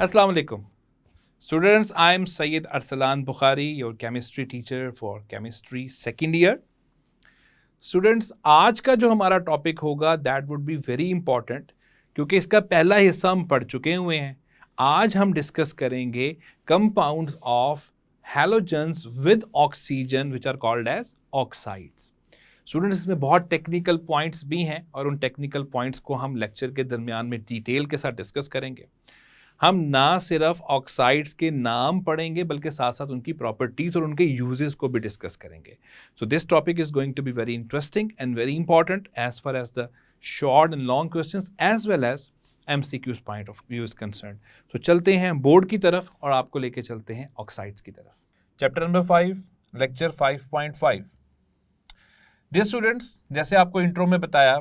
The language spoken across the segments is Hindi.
Assalamu alaikum. Students, I am Syed Arsalan Bukhari, your chemistry teacher for chemistry second year. Students, आज का जो हमारा टॉपिक होगा that would be very important क्योंकि इसका पहला हिस्सा हम पढ़ चुके हुए हैं. आज हम डिस्कस करेंगे compounds of halogens with oxygen which are called as oxides. Students, इसमें बहुत टेक्निकल पॉइंट्स भी हैं और उन टेक्निकल पॉइंट्स को हम लेक्चर के दरमियान में डिटेल के साथ डिस्कस करेंगे. हम ना सिर्फ ऑक्साइड्स के नाम पढ़ेंगे बल्कि साथ साथ उनकी प्रॉपर्टीज और उनके यूजेस को भी डिस्कस करेंगे. So this topic is going to be very interesting and very important as far as the short and long questions as well as MCQ's point of view is concern. सो चलते हैं बोर्ड की तरफ और आपको लेके चलते हैं ऑक्साइड्स की तरफ. Chapter number 5, lecture 5.5. Dear students, जैसे आपको इंट्रो में बताया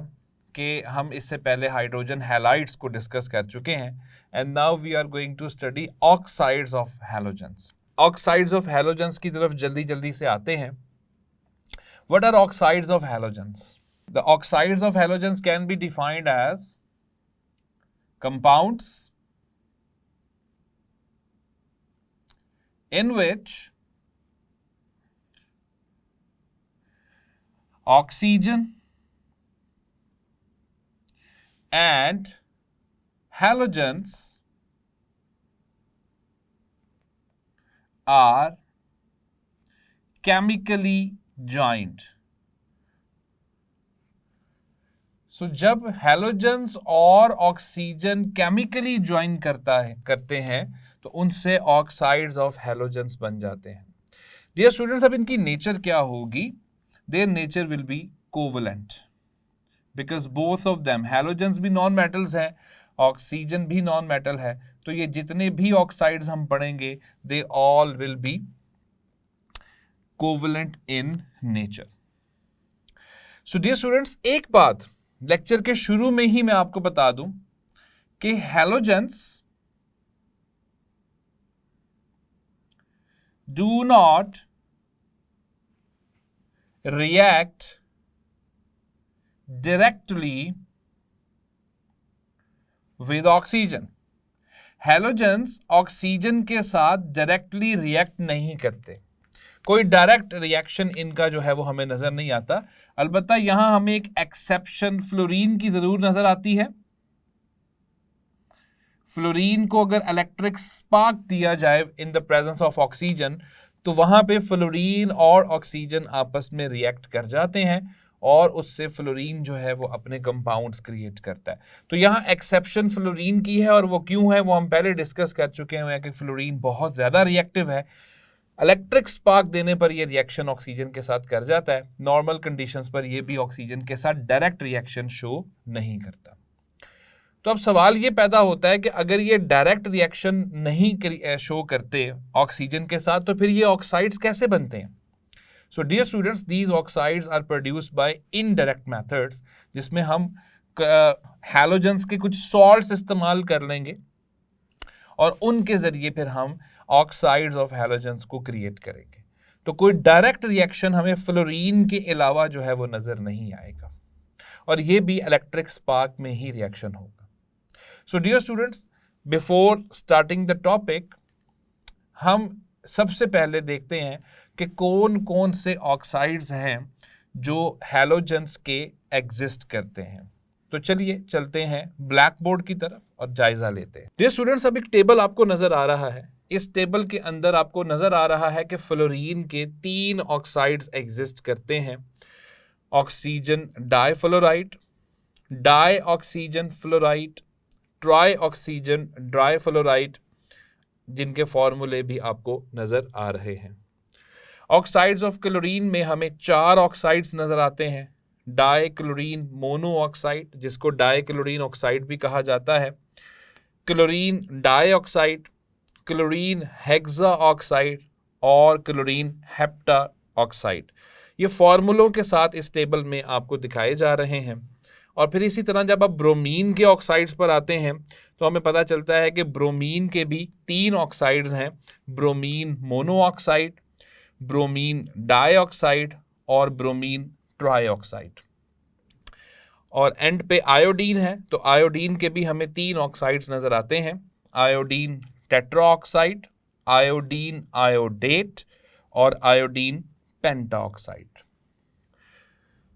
कि हम इससे पहले हाइड्रोजन हैलाइड्स को डिस्कस कर चुके हैं and now we are going to study oxides of halogens. Oxides of halogens की तरफ जल्दी जल्दी से आते हैं. What are oxides of halogens? The oxides of halogens can be defined as compounds in which oxygen and halogens are chemically joined. So, जब हैलोजेंस और ऑक्सीजन केमिकली ज्वाइन करते हैं तो उनसे ऑक्साइड्स ऑफ हैलोजेंस बन जाते हैं. डियर स्टूडेंट्स, अब इनकी नेचर क्या होगी? Their nature will be covalent because both of them, halogens भी नॉन मेटल्स हैं, ऑक्सीजन भी नॉन मेटल है. तो ये जितने भी ऑक्साइड्स हम पढ़ेंगे they all will be covalent in nature. So dear students, एक बात लेक्चर के शुरू में ही मैं आपको बता दूं कि halogens do not react directly with oxygen. Halogens oxygen के साथ डायरेक्टली रिएक्ट नहीं करते. कोई डायरेक्ट रिएक्शन इनका जो है वो हमें नजर नहीं आता. अलबत्ता यहां हमें एक एक्सेप्शन फ्लोरीन की जरूर नजर आती है. फ्लोरीन को अगर इलेक्ट्रिक स्पार्क दिया जाए in the presence of oxygen तो वहां पे फ्लोरीन और ऑक्सीजन आपस में रिएक्ट कर जाते हैं और उससे फ्लोरीन जो है वो अपने कंपाउंड्स क्रिएट करता है. तो यहाँ एक्सेप्शन फ्लोरीन की है और वो क्यों है वो हम पहले डिस्कस कर चुके हैं कि फ्लोरीन बहुत ज्यादा रिएक्टिव है. इलेक्ट्रिक स्पार्क देने पर यह रिएक्शन ऑक्सीजन के साथ कर जाता है. नॉर्मल कंडीशंस पर यह भी ऑक्सीजन के साथ डायरेक्ट रिएक्शन शो नहीं करता. तो अब सवाल यह पैदा होता है कि अगर ये डायरेक्ट रिएक्शन नहीं शो करते ऑक्सीजन के साथ तो फिर ये ऑक्साइड्स कैसे बनते हैं? So dear students, these oxides are produced by indirect methods जिसमें हम हैलोजेंस के कुछ सॉल्ट्स इस्तेमाल कर लेंगे और उनके जरिए फिर हम ऑक्साइड्स ऑफ हैलोजेंस को क्रिएट करेंगे. तो कोई डायरेक्ट रिएक्शन हमें फ्लोरीन के अलावा जो है वो नजर नहीं आएगा और ये भी इलेक्ट्रिक स्पार्क में ही रिएक्शन होगा. So dear students, before starting the topic हम सबसे पहले देखते हैं कि कौन कौन से ऑक्साइड्स हैं जो हैलोजेंस के एग्जिस्ट करते हैं. तो चलिए चलते हैं ब्लैक बोर्ड की तरफ और जायजा लेते हैं. डियर स्टूडेंट्स, अब एक टेबल आपको नजर आ रहा है. इस टेबल के अंदर आपको नजर आ रहा है कि फ्लोरीन के 3 ऑक्साइड्स एग्जिस्ट करते हैं. Oxygen difluoride, di oxygen fluoride, tri oxygen difluoride, जिनके फॉर्मूले भी आपको नजर आ रहे हैं. ऑक्साइड्स ऑफ क्लोरीन में हमें 4 ऑक्साइड्स नजर आते हैं. डाई क्लोरीन मोनो ऑक्साइड, जिसको डाई क्लोरीन ऑक्साइड भी कहा जाता है, chlorine dioxide, chlorine hexa oxide और क्लोरीन हेप्टा ऑक्साइड. ये फॉर्मूलों के साथ इस टेबल में आपको दिखाए जा रहे हैं. और फिर इसी तरह जब आप ब्रोमीन के ऑक्साइड्स पर आते हैं तो हमें पता चलता है कि ब्रोमीन के भी 3 ऑक्साइड्स हैं. ब्रोमीन मोनोऑक्साइड, ब्रोमीन डाइऑक्साइड और ब्रोमीन ट्राइऑक्साइड. और एंड पे आयोडीन है, तो आयोडीन के भी हमें 3 ऑक्साइड्स नजर आते हैं. आयोडीन टेट्राऑक्साइड, आयोडीन आयोडेट और iodine pentaoxide.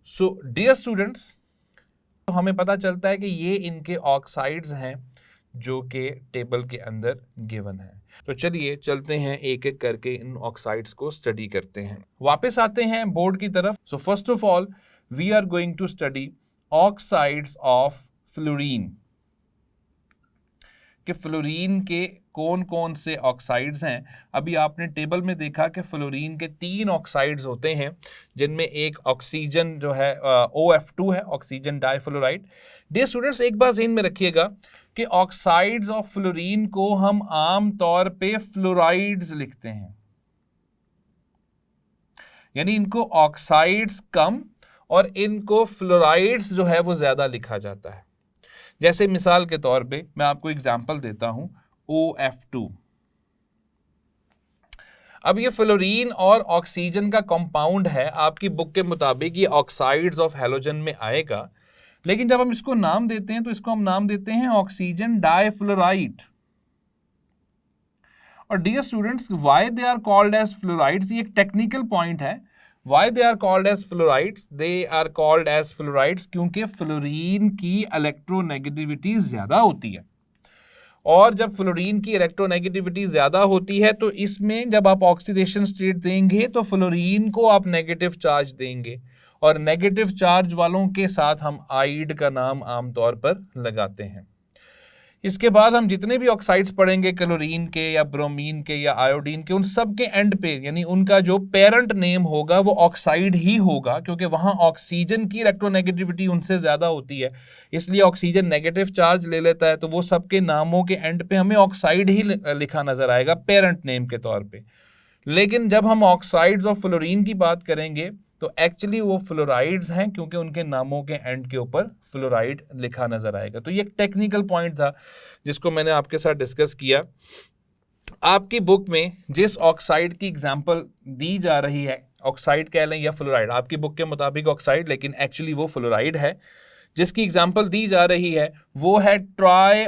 So dear students, तो हमें पता चलता है कि ये इनके ऑक्साइड्स हैं जो कि टेबल के अंदर गिवन है। तो चलिए चलते हैं एक एक करके इन ऑक्साइड्स को स्टडी करते हैं। वापस आते हैं बोर्ड की तरफ। So first of all we are going to study oxides of fluorine, कि फ्लोरीन के कौन कौन से ऑक्साइड्स हैं। अभी आपने टेबल में देखा कि फ्लोरीन के 3 ऑक्साइड्स होते हैं, जिनमें एक ऑक्सीजन जो है OF2 है, ऑक्सीजन डाइफ्लोराइड। डियर स्टूडेंट्स, एक बात ध्यान में रखिएगा कि ऑक्साइड्स ऑफ फ्लोरीन को हम आम तौर पे फ्लोराइड्स लिखते हैं, यानी इनको ऑक्साइड्स कम और इनको फ्लोराइड्स जो है वो ज्यादा लिखा जाता है। जैसे मिसाल के तौर पे मैं आपको एग्जांपल देता हूं, OF2। अब ये फ्लोरीन और ऑक्सीजन का कंपाउंड है, आपकी बुक के मुताबिक ये ऑक्साइड्स ऑफ हैलोजन में आएगा, लेकिन जब हम इसको नाम देते हैं तो इसको हम नाम देते हैं ऑक्सीजन डाइफ्लोराइड। और dear students, why they are called as fluorides, ये एक टेक्निकल पॉइंट है। Why they are called as fluorides? They are called as fluorides क्योंकि फ्लोरीन की इलेक्ट्रोनेगेटिविटी ज्यादा होती है, और जब फ्लोरीन की इलेक्ट्रोनेगेटिविटी ज्यादा होती है तो इसमें जब आप ऑक्सीडेशन स्टेट देंगे तो फ्लोरीन को आप नेगेटिव चार्ज देंगे, और नेगेटिव चार्ज वालों के साथ हम आइड का नाम आमतौर पर लगाते हैं। इसके बाद हम जितने भी ऑक्साइड्स पढ़ेंगे क्लोरीन के या ब्रोमीन के या आयोडीन के, उन सब के एंड पे यानी उनका जो पेरेंट नेम होगा वो ऑक्साइड ही होगा, क्योंकि वहां ऑक्सीजन की इलेक्ट्रोनेगेटिविटी उनसे ज्यादा होती है, इसलिए ऑक्सीजन नेगेटिव चार्ज ले लेता है, तो वो सबके नामों के एंड पे हमें ऑक्साइड ही लिखा नजर आएगा पेरेंट नेम के तौर पे। लेकिन जब हम ऑक्साइड्स ऑफ फ्लोरीन की बात करेंगे तो एक्चुअली वो फ्लोराइड्स हैं, क्योंकि उनके नामों के एंड के ऊपर फ्लोराइड लिखा नजर आएगा। तो ये एक टेक्निकल पॉइंट था जिसको मैंने आपके साथ डिस्कस किया। आपकी बुक में जिस ऑक्साइड की एग्जांपल दी जा रही है, ऑक्साइड कह लें या फ्लोराइड, आपकी बुक के मुताबिक ऑक्साइड लेकिन एक्चुअली वो फ्लोराइड है, जिसकी एग्जांपल दी जा रही है वो है ट्राई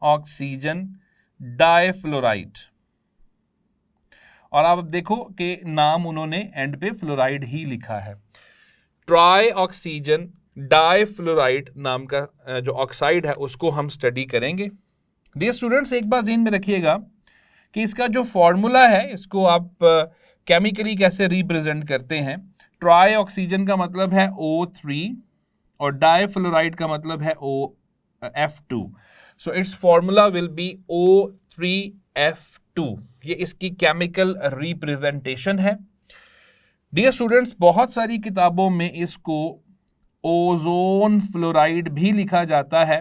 ऑक्सीजन डाइफ्लोराइड। और आप देखो कि नाम उन्होंने एंड पे फ्लोराइड ही लिखा है। ट्राई ऑक्सीजन डाइफ्लोराइड नाम का जो ऑक्साइड है उसको हम स्टडी करेंगे। डियर स्टूडेंट्स, एक बात ध्यान में रखिएगा कि इसका जो फॉर्मूला है इसको आप केमिकली कैसे रिप्रेजेंट करते हैं। ट्राई ऑक्सीजन का मतलब है O3 और डाइफ्लोराइड का मतलब है OF2। So it's formula will be O3F2। ये इसकी केमिकल रिप्रेजेंटेशन है। डियर स्टूडेंट्स, बहुत सारी किताबों में इसको ओजोन फ्लोराइड भी लिखा जाता है,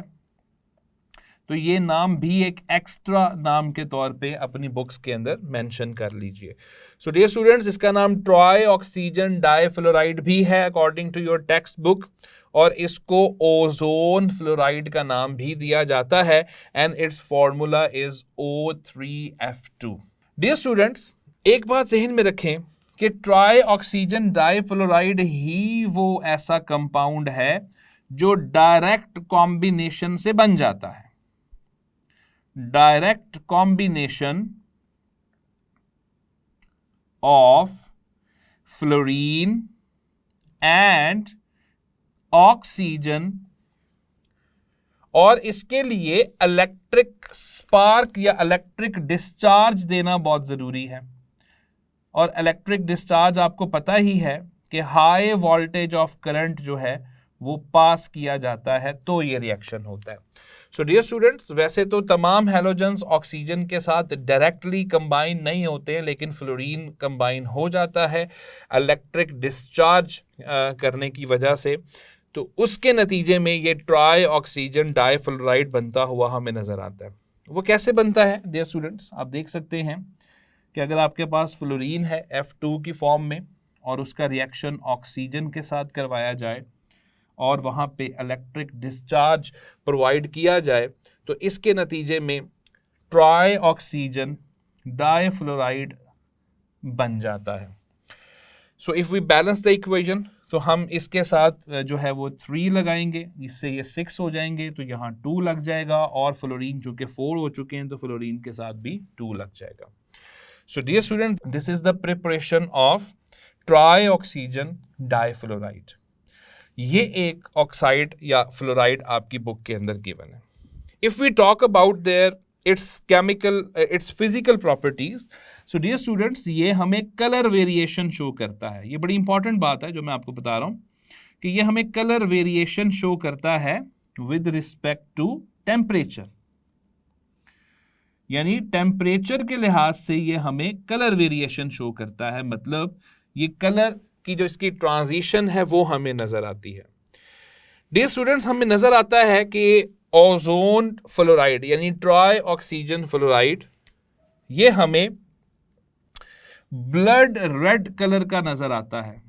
तो ये नाम भी एक एक्स्ट्रा नाम के तौर पे अपनी बुक्स के अंदर मेंशन कर लीजिए। सो डियर स्टूडेंट्स, इसका नाम ट्राई ऑक्सीजन डाइफ्लोराइड भी है according to your text book, और इसको ओजोन फ्लोराइड का नाम भी दिया जाता है, and its formula is O3F2। Dear students, एक बात ज़हन में रखें कि ट्राई ऑक्सीजन डाइफ्लोराइड ही वो ऐसा कंपाउंड है जो डायरेक्ट कॉम्बिनेशन से बन जाता है। Direct combination of fluorine and oxygen, और इसके लिए इलेक्ट्रिक स्पार्क या इलेक्ट्रिक डिस्चार्ज देना बहुत जरूरी है। और इलेक्ट्रिक डिस्चार्ज आपको पता ही है कि हाई वोल्टेज ऑफ करंट जो है वो पास किया जाता है तो ये रिएक्शन होता है। सो डियर स्टूडेंट्स, वैसे तो तमाम हैलोजेंस ऑक्सीजन के साथ डायरेक्टली कंबाइन नहीं होते हैं, लेकिन फ्लोरीन कंबाइन हो जाता है इलेक्ट्रिक डिस्चार्ज करने की वजह से, तो उसके नतीजे में ये ट्राई ऑक्सीजन डाइफ्लोराइड बनता हुआ हमें नजर आता है। वो कैसे बनता है डियर स्टूडेंट्स, आप देख सकते हैं कि अगर आपके पास फ्लोरीन है F2 की फॉर्म में और उसका रिएक्शन ऑक्सीजन के साथ करवाया जाए और वहाँ पे इलेक्ट्रिक डिस्चार्ज प्रोवाइड किया जाए, तो इसके नतीजे में ट्राई ऑक्सीजन डाइफ्लोराइड बन जाता है। So if we balance the equation, तो हम इसके साथ जो है वो 3 लगाएंगे, इससे ये 6 हो जाएंगे, तो यहाँ 2 लग जाएगा, और फ्लोरीन चूंकि 4 हो चुके हैं तो फ्लोरीन के साथ भी 2 लग जाएगा। So dear student, this is the preparation of tri oxygen difluoride. ये एक ऑक्साइड या फ्लोराइड आपकी बुक के अंदर गिवन है। If we talk about their its physical properties, so dear students, ये हमें कलर वेरिएशन शो करता है। ये बड़ी इंपॉर्टेंट बात है जो मैं आपको बता रहा हूं कि ये हमें कलर वेरिएशन शो करता है विद रिस्पेक्ट टू टेम्परेचर, यानी टेम्परेचर के लिहाज से ये हमें कलर वेरिएशन शो करता है। मतलब ये कलर की जो इसकी ट्रांजिशन है वो हमें नजर आती है। डियर स्टूडेंट्स, हमें नजर आता है कि ओजोन फ्लोराइड यानी ट्राई ऑक्सीजन फ्लोराइड, ये हमें ब्लड रेड कलर का नजर आता है।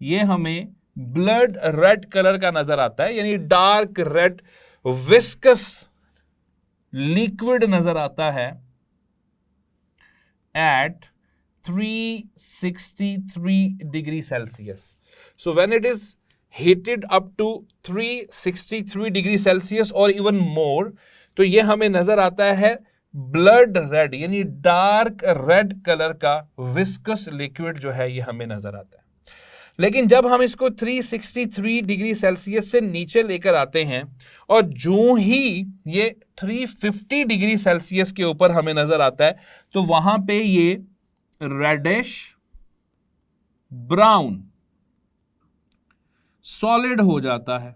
ये हमें ब्लड रेड कलर का नजर आता है, यानी डार्क रेड विस्कस लिक्विड नजर आता है eight 363 degree Celsius. So when it is heated up to 363 degree Celsius or even more, तो ये हमें नजर आता है ब्लड रेड यानी डार्क रेड कलर का विस्कस लिक्विड जो है ये हमें नजर आता है। लेकिन जब हम इसको 363 डिग्री सेल्सियस से नीचे लेकर आते हैं और जो ही ये 350 डिग्री सेल्सियस के ऊपर हमें नजर आता है, तो वहां पे ये रेडिश ब्राउन सॉलिड हो जाता है,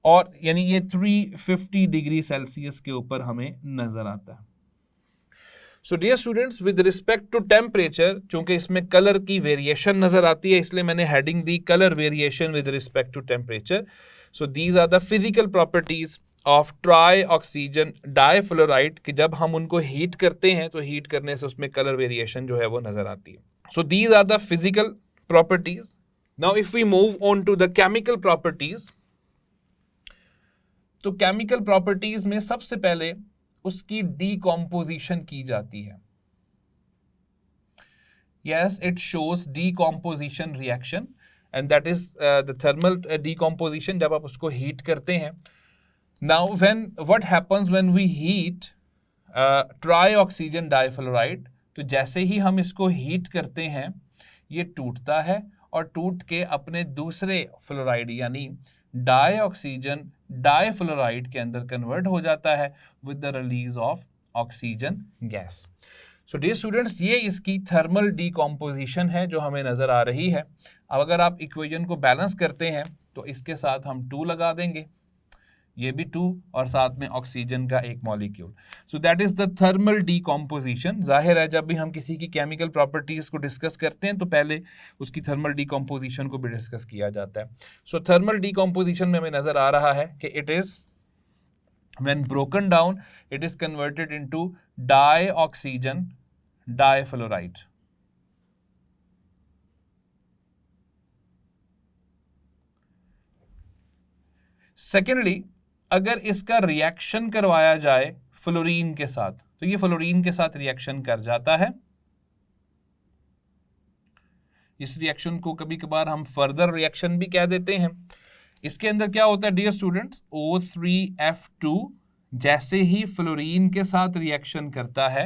और यानी ये 350 डिग्री सेल्सियस के ऊपर हमें नजर आता है। So dear students, with respect to temperature, चूंकि इसमें कलर की वेरिएशन नजर आती है, इसलिए मैंने हेडिंग दी colour variation with respect to temperature. So these are the physical properties of tri oxygen difluoride, कि जब हम उनको हीट करते हैं तो हीट करने से उसमें कलर वेरिएशन जो है वो नजर आती है। So these are the physical properties. Now if we move on to the chemical properties, तो केमिकल प्रॉपर्टीज में सबसे पहले उसकी डीकॉम्पोजिशन की जाती है। Yes, it shows decomposition reaction, and that is the thermal decomposition, जब आप उसको हीट करते हैं। Now what happens when we heat tri oxygen difluoride, तो जैसे ही हम इसको हीट करते हैं ये टूटता है और टूट के अपने दूसरे फ्लोराइड यानी डाई ऑक्सीजन डाइफ्लोराइड के अंदर कन्वर्ट हो जाता है with the release of oxygen gas. So dear students, ये इसकी थर्मल डीकॉम्पोजिशन है जो हमें नजर आ रही है। अब अगर आप इक्वेशन को बैलेंस करते हैं तो इसके साथ हम 2 लगा देंगे, ये भी 2, और साथ में ऑक्सीजन का एक molecule. So that is the thermal decomposition. जाहिर है जब भी हम किसी की केमिकल प्रॉपर्टीज को डिस्कस करते हैं तो पहले उसकी थर्मल डीकॉम्पोजिशन को भी डिस्कस किया जाता है। सो थर्मल डीकॉम्पोजिशन में हमें नजर आ रहा है कि it is when broken down it is converted into dioxygen difluoride. Secondly, अगर इसका रिएक्शन करवाया जाए फ्लोरीन के साथ, तो ये फ्लोरीन के साथ रिएक्शन कर जाता है। इस रिएक्शन को कभी कभार हम फर्दर रिएक्शन भी कह देते हैं। इसके अंदर क्या होता है डियर स्टूडेंट्स, O3F2 जैसे ही फ्लोरीन के साथ रिएक्शन करता है,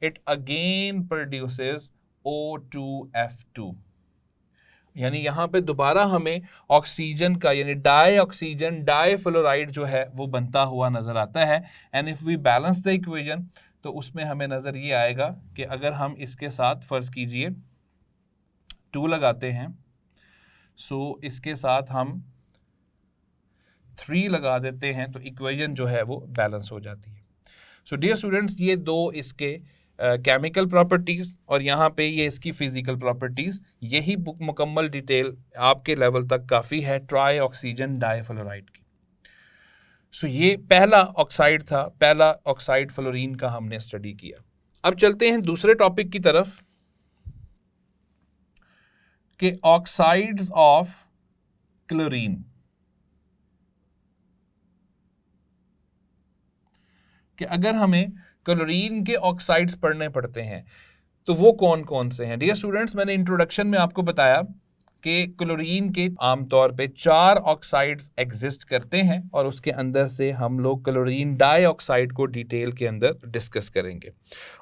इट अगेन प्रोड्यूसेस O2F2, यानी यहां पे दोबारा हमें ऑक्सीजन का यानी डाई ऑक्सीजन डाइफ्लोराइड जो है वो बनता हुआ नजर आता है। And if we balance the equation, तो उसमें हमें नजर ये आएगा कि अगर हम इसके साथ फर्ज कीजिए 2 लगाते हैं, सो इसके साथ हम 3 लगा देते हैं, तो इक्वेशन जो है वो बैलेंस हो जाती है। सो डियर स्टूडेंट्स, ये 2 इसके केमिकल प्रॉपर्टीज और यहाँ पे ये इसकी फिजिकल प्रॉपर्टीज, यही बुक मुकम्मल डिटेल आपके लेवल तक काफ़ी है ट्राई ऑक्सीजन डाइफ्लोराइड की। सो ये पहला ऑक्साइड था, पहला ऑक्साइड फ्लोरीन का हमने स्टडी किया। अब चलते हैं दूसरे टॉपिक की तरफ कि ऑक्साइड्स ऑफ क्लोरीन, कि अगर हमें क्लोरीन के ऑक्साइड्स पढ़ने पड़ते हैं तो वो कौन कौन से हैं? डियर स्टूडेंट्स, मैंने इंट्रोडक्शन में आपको बताया कि क्लोरीन के आमतौर पे 4 ऑक्साइड्स एग्जिस्ट करते हैं और उसके अंदर से हम लोग क्लोरीन डाइऑक्साइड को डिटेल के अंदर डिस्कस करेंगे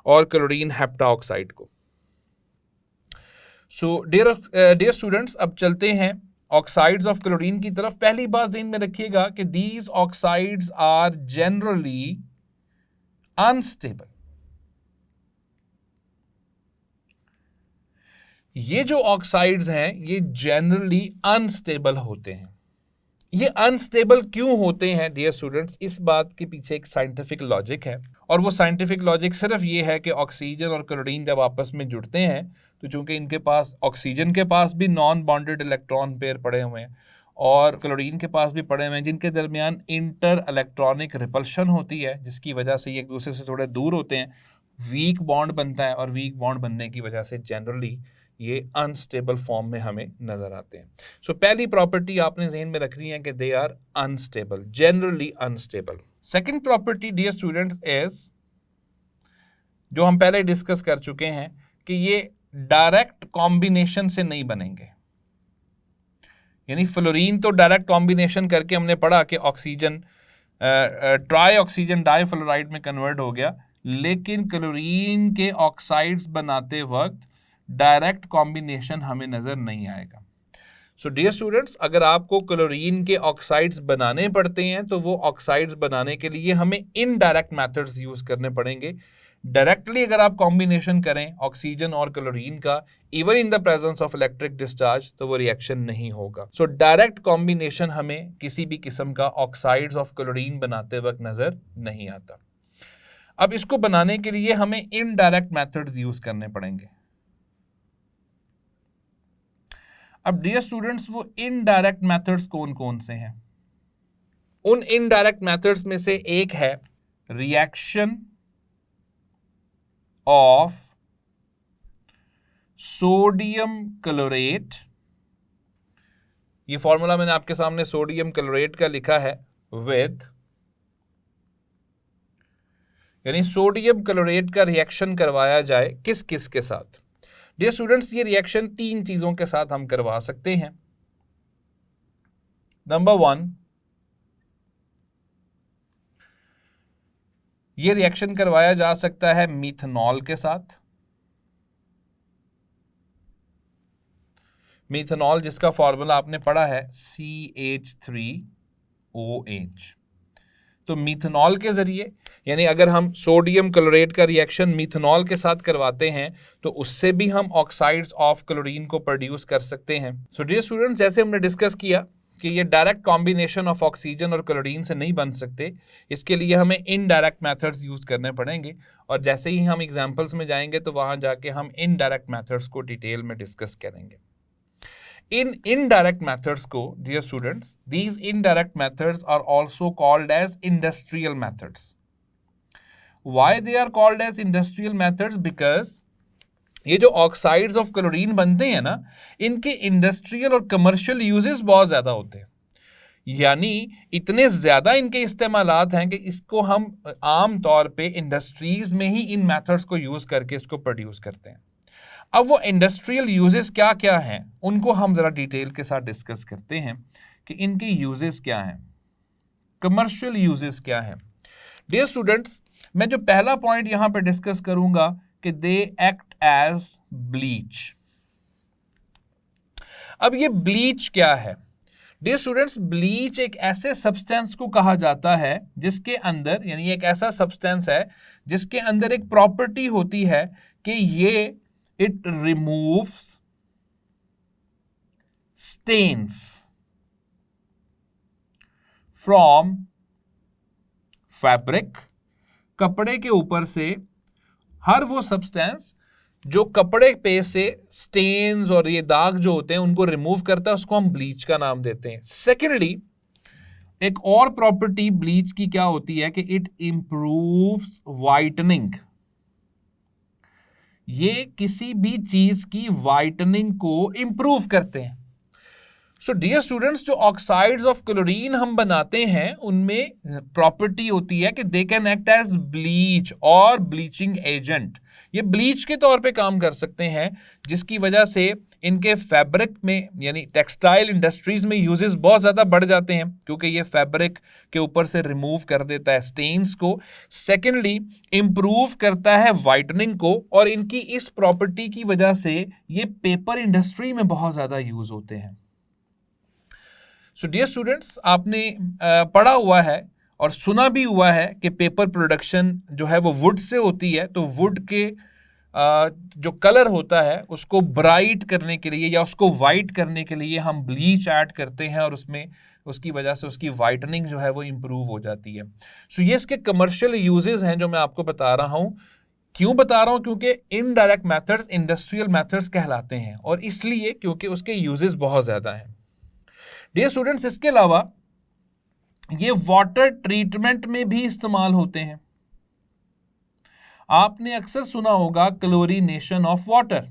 और क्लोरीन हेप्टाऑक्साइड को। सो डियर स्टूडेंट्स, अब चलते हैं ऑक्साइड्स ऑफ क्लोरीन की तरफ। पहली बात ध्यान में रखिएगा कि these oxides are generally unstable. ये जो ऑक्साइड्स हैं ये जनरली अनस्टेबल होते हैं। ये अनस्टेबल क्यों होते हैं डियर स्टूडेंट्स? इस बात के पीछे एक साइंटिफिक लॉजिक है और वो साइंटिफिक लॉजिक सिर्फ ये है कि ऑक्सीजन और क्लोरीन जब आपस में जुड़ते हैं तो चूंकि इनके पास, ऑक्सीजन के पास भी नॉन बॉन्डेड इलेक्ट्रॉन पेयर पड़े हुए हैं और क्लोरीन के पास भी पड़े हुए हैं, जिनके दरमियान इंटर इलेक्ट्रॉनिक रिपल्शन होती है, जिसकी वजह से ये एक दूसरे से थोड़े दूर होते हैं, वीक बॉन्ड बनता है और वीक बॉन्ड बनने की वजह से जनरली ये अनस्टेबल फॉर्म में हमें नजर आते हैं। सो पहली प्रॉपर्टी आपने ज़हन में रखनी है कि they are unstable, generally unstable. Second property dear students is, जो हम पहले डिस्कस कर चुके हैं, कि ये डायरेक्ट कॉम्बिनेशन से नहीं बनेंगे। यानी फ्लोरीन तो डायरेक्ट कॉम्बिनेशन करके हमने पढ़ा कि ऑक्सीजन ट्राई ऑक्सीजन डाइफ्लोराइड में कन्वर्ट हो गया, लेकिन क्लोरीन के ऑक्साइड्स बनाते वक्त डायरेक्ट कॉम्बिनेशन हमें नजर नहीं आएगा। सो डियर स्टूडेंट्स, अगर आपको क्लोरीन के ऑक्साइड्स बनाने पड़ते हैं तो वो ऑक्साइड्स बनाने के लिए हमें इनडायरेक्ट मेथड्स यूज करने पड़ेंगे। डायरेक्टली अगर आप कॉम्बिनेशन करें ऑक्सीजन और क्लोरीन का, even in the presence of electric discharge, तो वो रिएक्शन नहीं होगा। सो डायरेक्ट कॉम्बिनेशन हमें किसी भी किस्म का ऑक्साइड्स ऑफ क्लोरीन बनाते वक्त नजर नहीं आता। अब इसको बनाने के लिए हमें इनडायरेक्ट मेथड्स यूज करने पड़ेंगे। अब डियर स्टूडेंट्स, वो इनडायरेक्ट मेथड्स कौन कौन से हैं? उन इनडायरेक्ट मेथड्स में से एक है रिएक्शन ऑफ सोडियम क्लोरेट। ये फॉर्मूला मैंने आपके सामने सोडियम क्लोरेट का लिखा है विद, यानी सोडियम क्लोरेट का रिएक्शन करवाया जाए किस किस के साथ? डियर स्टूडेंट्स, ये रिएक्शन 3 चीजों के साथ हम करवा सकते हैं। नंबर 1, ये रिएक्शन करवाया जा सकता है मीथनॉल के साथ। मीथनॉल जिसका फॉर्मूला आपने पढ़ा है CH3OH। तो मीथनॉल के जरिए, यानी अगर हम सोडियम क्लोरेट का रिएक्शन मीथनॉल के साथ करवाते हैं तो उससे भी हम ऑक्साइड्स ऑफ क्लोरीन को प्रोड्यूस कर सकते हैं। सो डियर स्टूडेंट्स, जैसे हमने डिस्कस किया कि ये डायरेक्ट कॉम्बिनेशन ऑफ ऑक्सीजन और क्लोरीन से नहीं बन सकते, इसके लिए हमें इनडायरेक्ट मेथड्स यूज करने पड़ेंगे और जैसे ही हम एग्जांपल्स में जाएंगे तो वहां जाके हम इनडायरेक्ट मेथड्स को डिटेल में डिस्कस करेंगे। इन indirect methods को dear students, these indirect methods are also called as industrial methods. Why they are called as industrial methods? Because ये जो ऑक्साइड्स ऑफ क्लोरीन बनते हैं ना, इनके इंडस्ट्रियल और कमर्शियल यूजेस बहुत ज्यादा होते हैं। यानी इतने ज्यादा इनके इस्तेमालात हैं कि इसको हम आम तौर पे इंडस्ट्रीज में ही इन मेथड्स को यूज करके इसको प्रोड्यूस करते हैं। अब वो इंडस्ट्रियल यूजेस क्या क्या हैं उनको हम जरा डिटेल के साथ डिस्कस करते हैं कि इनके यूजेस क्या हैं, कमर्शियल यूजेस क्या हैं। डियर स्टूडेंट्स, मैं जो पहला पॉइंट यहां पे डिस्कस करूंगा कि दे एक्ट एज ब्लीच। अब ये ब्लीच क्या है? डियर स्टूडेंट्स, ब्लीच एक ऐसे सब्सटेंस को कहा जाता है जिसके अंदर, यानी एक ऐसा सब्सटेंस है जिसके अंदर एक प्रॉपर्टी होती है कि ये it removes stains from fabric। कपड़े के ऊपर से हर वो सब्सटेंस जो कपड़े पे से स्टेन्स और ये दाग जो होते हैं उनको रिमूव करता है, उसको हम ब्लीच का नाम देते हैं। सेकेंडली, एक और प्रॉपर्टी ब्लीच की क्या होती है कि इट इंप्रूव्स वाइटनिंग। ये किसी भी चीज की वाइटनिंग को इंप्रूव करते हैं। सो डियर स्टूडेंट्स, जो ऑक्साइड्स ऑफ क्लोरीन हम बनाते हैं उनमें प्रॉपर्टी होती है कि they can act as bleach और ब्लीचिंग एजेंट। ये ब्लीच के तौर पे काम कर सकते हैं, जिसकी वजह से इनके फैब्रिक में यानी टेक्सटाइल इंडस्ट्रीज में यूजेस बहुत ज़्यादा बढ़ जाते हैं, क्योंकि ये फैब्रिक के ऊपर से रिमूव कर देता है स्टेन्स को। सेकेंडली, इम्प्रूव करता है वाइटनिंग को, और इनकी इस प्रॉपर्टी की वजह से ये पेपर इंडस्ट्री में बहुत ज़्यादा यूज होते हैं। सो डियर स्टूडेंट्स, आपने पढ़ा हुआ है और सुना भी हुआ है कि पेपर प्रोडक्शन जो है वो वुड से होती है। तो वुड के जो कलर होता है उसको ब्राइट करने के लिए या उसको वाइट करने के लिए हम ब्लीच ऐड करते हैं, और उसमें उसकी वजह से उसकी वाइटनिंग जो है वो इम्प्रूव हो जाती है। सो ये इसके कमर्शियल यूजेस हैं जो मैं आपको बता रहा हूँ। क्यों बता रहा हूँ? क्योंकि इनडायरेक्ट मेथड्स इंडस्ट्रियल मेथड्स कहलाते हैं, और इसलिए क्योंकि उसके यूजेस बहुत ज़्यादा हैं। डियर स्टूडेंट्स, इसके अलावा ये वाटर ट्रीटमेंट में भी इस्तेमाल होते हैं। आपने अक्सर सुना होगा क्लोरीनेशन ऑफ वाटर।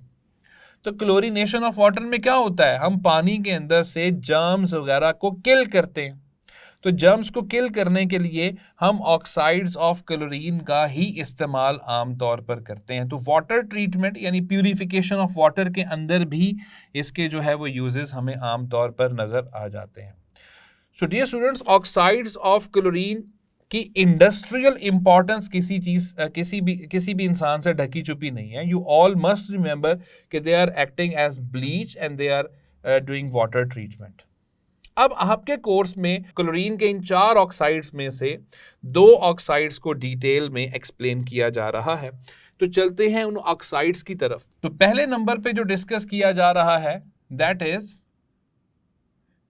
तो क्लोरीनेशन ऑफ वाटर में क्या होता है? हम पानी के अंदर से जर्म्स वगैरह को किल करते हैं। तो जर्म्स को किल करने के लिए हम ऑक्साइड्स ऑफ क्लोरीन का ही इस्तेमाल आमतौर पर करते हैं। तो वाटर ट्रीटमेंट यानी प्यूरिफिकेशन ऑफ वाटर के अंदर भी इसके जो है वो यूजेस हमें आमतौर पर नजर आ जाते हैं। So dear students, oxides of chlorine की इंडस्ट्रियल इंपॉर्टेंस किसी भी इंसान से ढकी छुपी नहीं है। यू ऑल मस्ट रिमेंबर कि they are acting as bleach and they are doing water treatment. अब आपके कोर्स में क्लोरीन के इन 4 ऑक्साइड्स में से 2 ऑक्साइड्स को डिटेल में एक्सप्लेन किया जा रहा है। तो चलते हैं उन ऑक्साइड्स की तरफ। तो पहले नंबर पे जो डिस्कस किया जा रहा है that is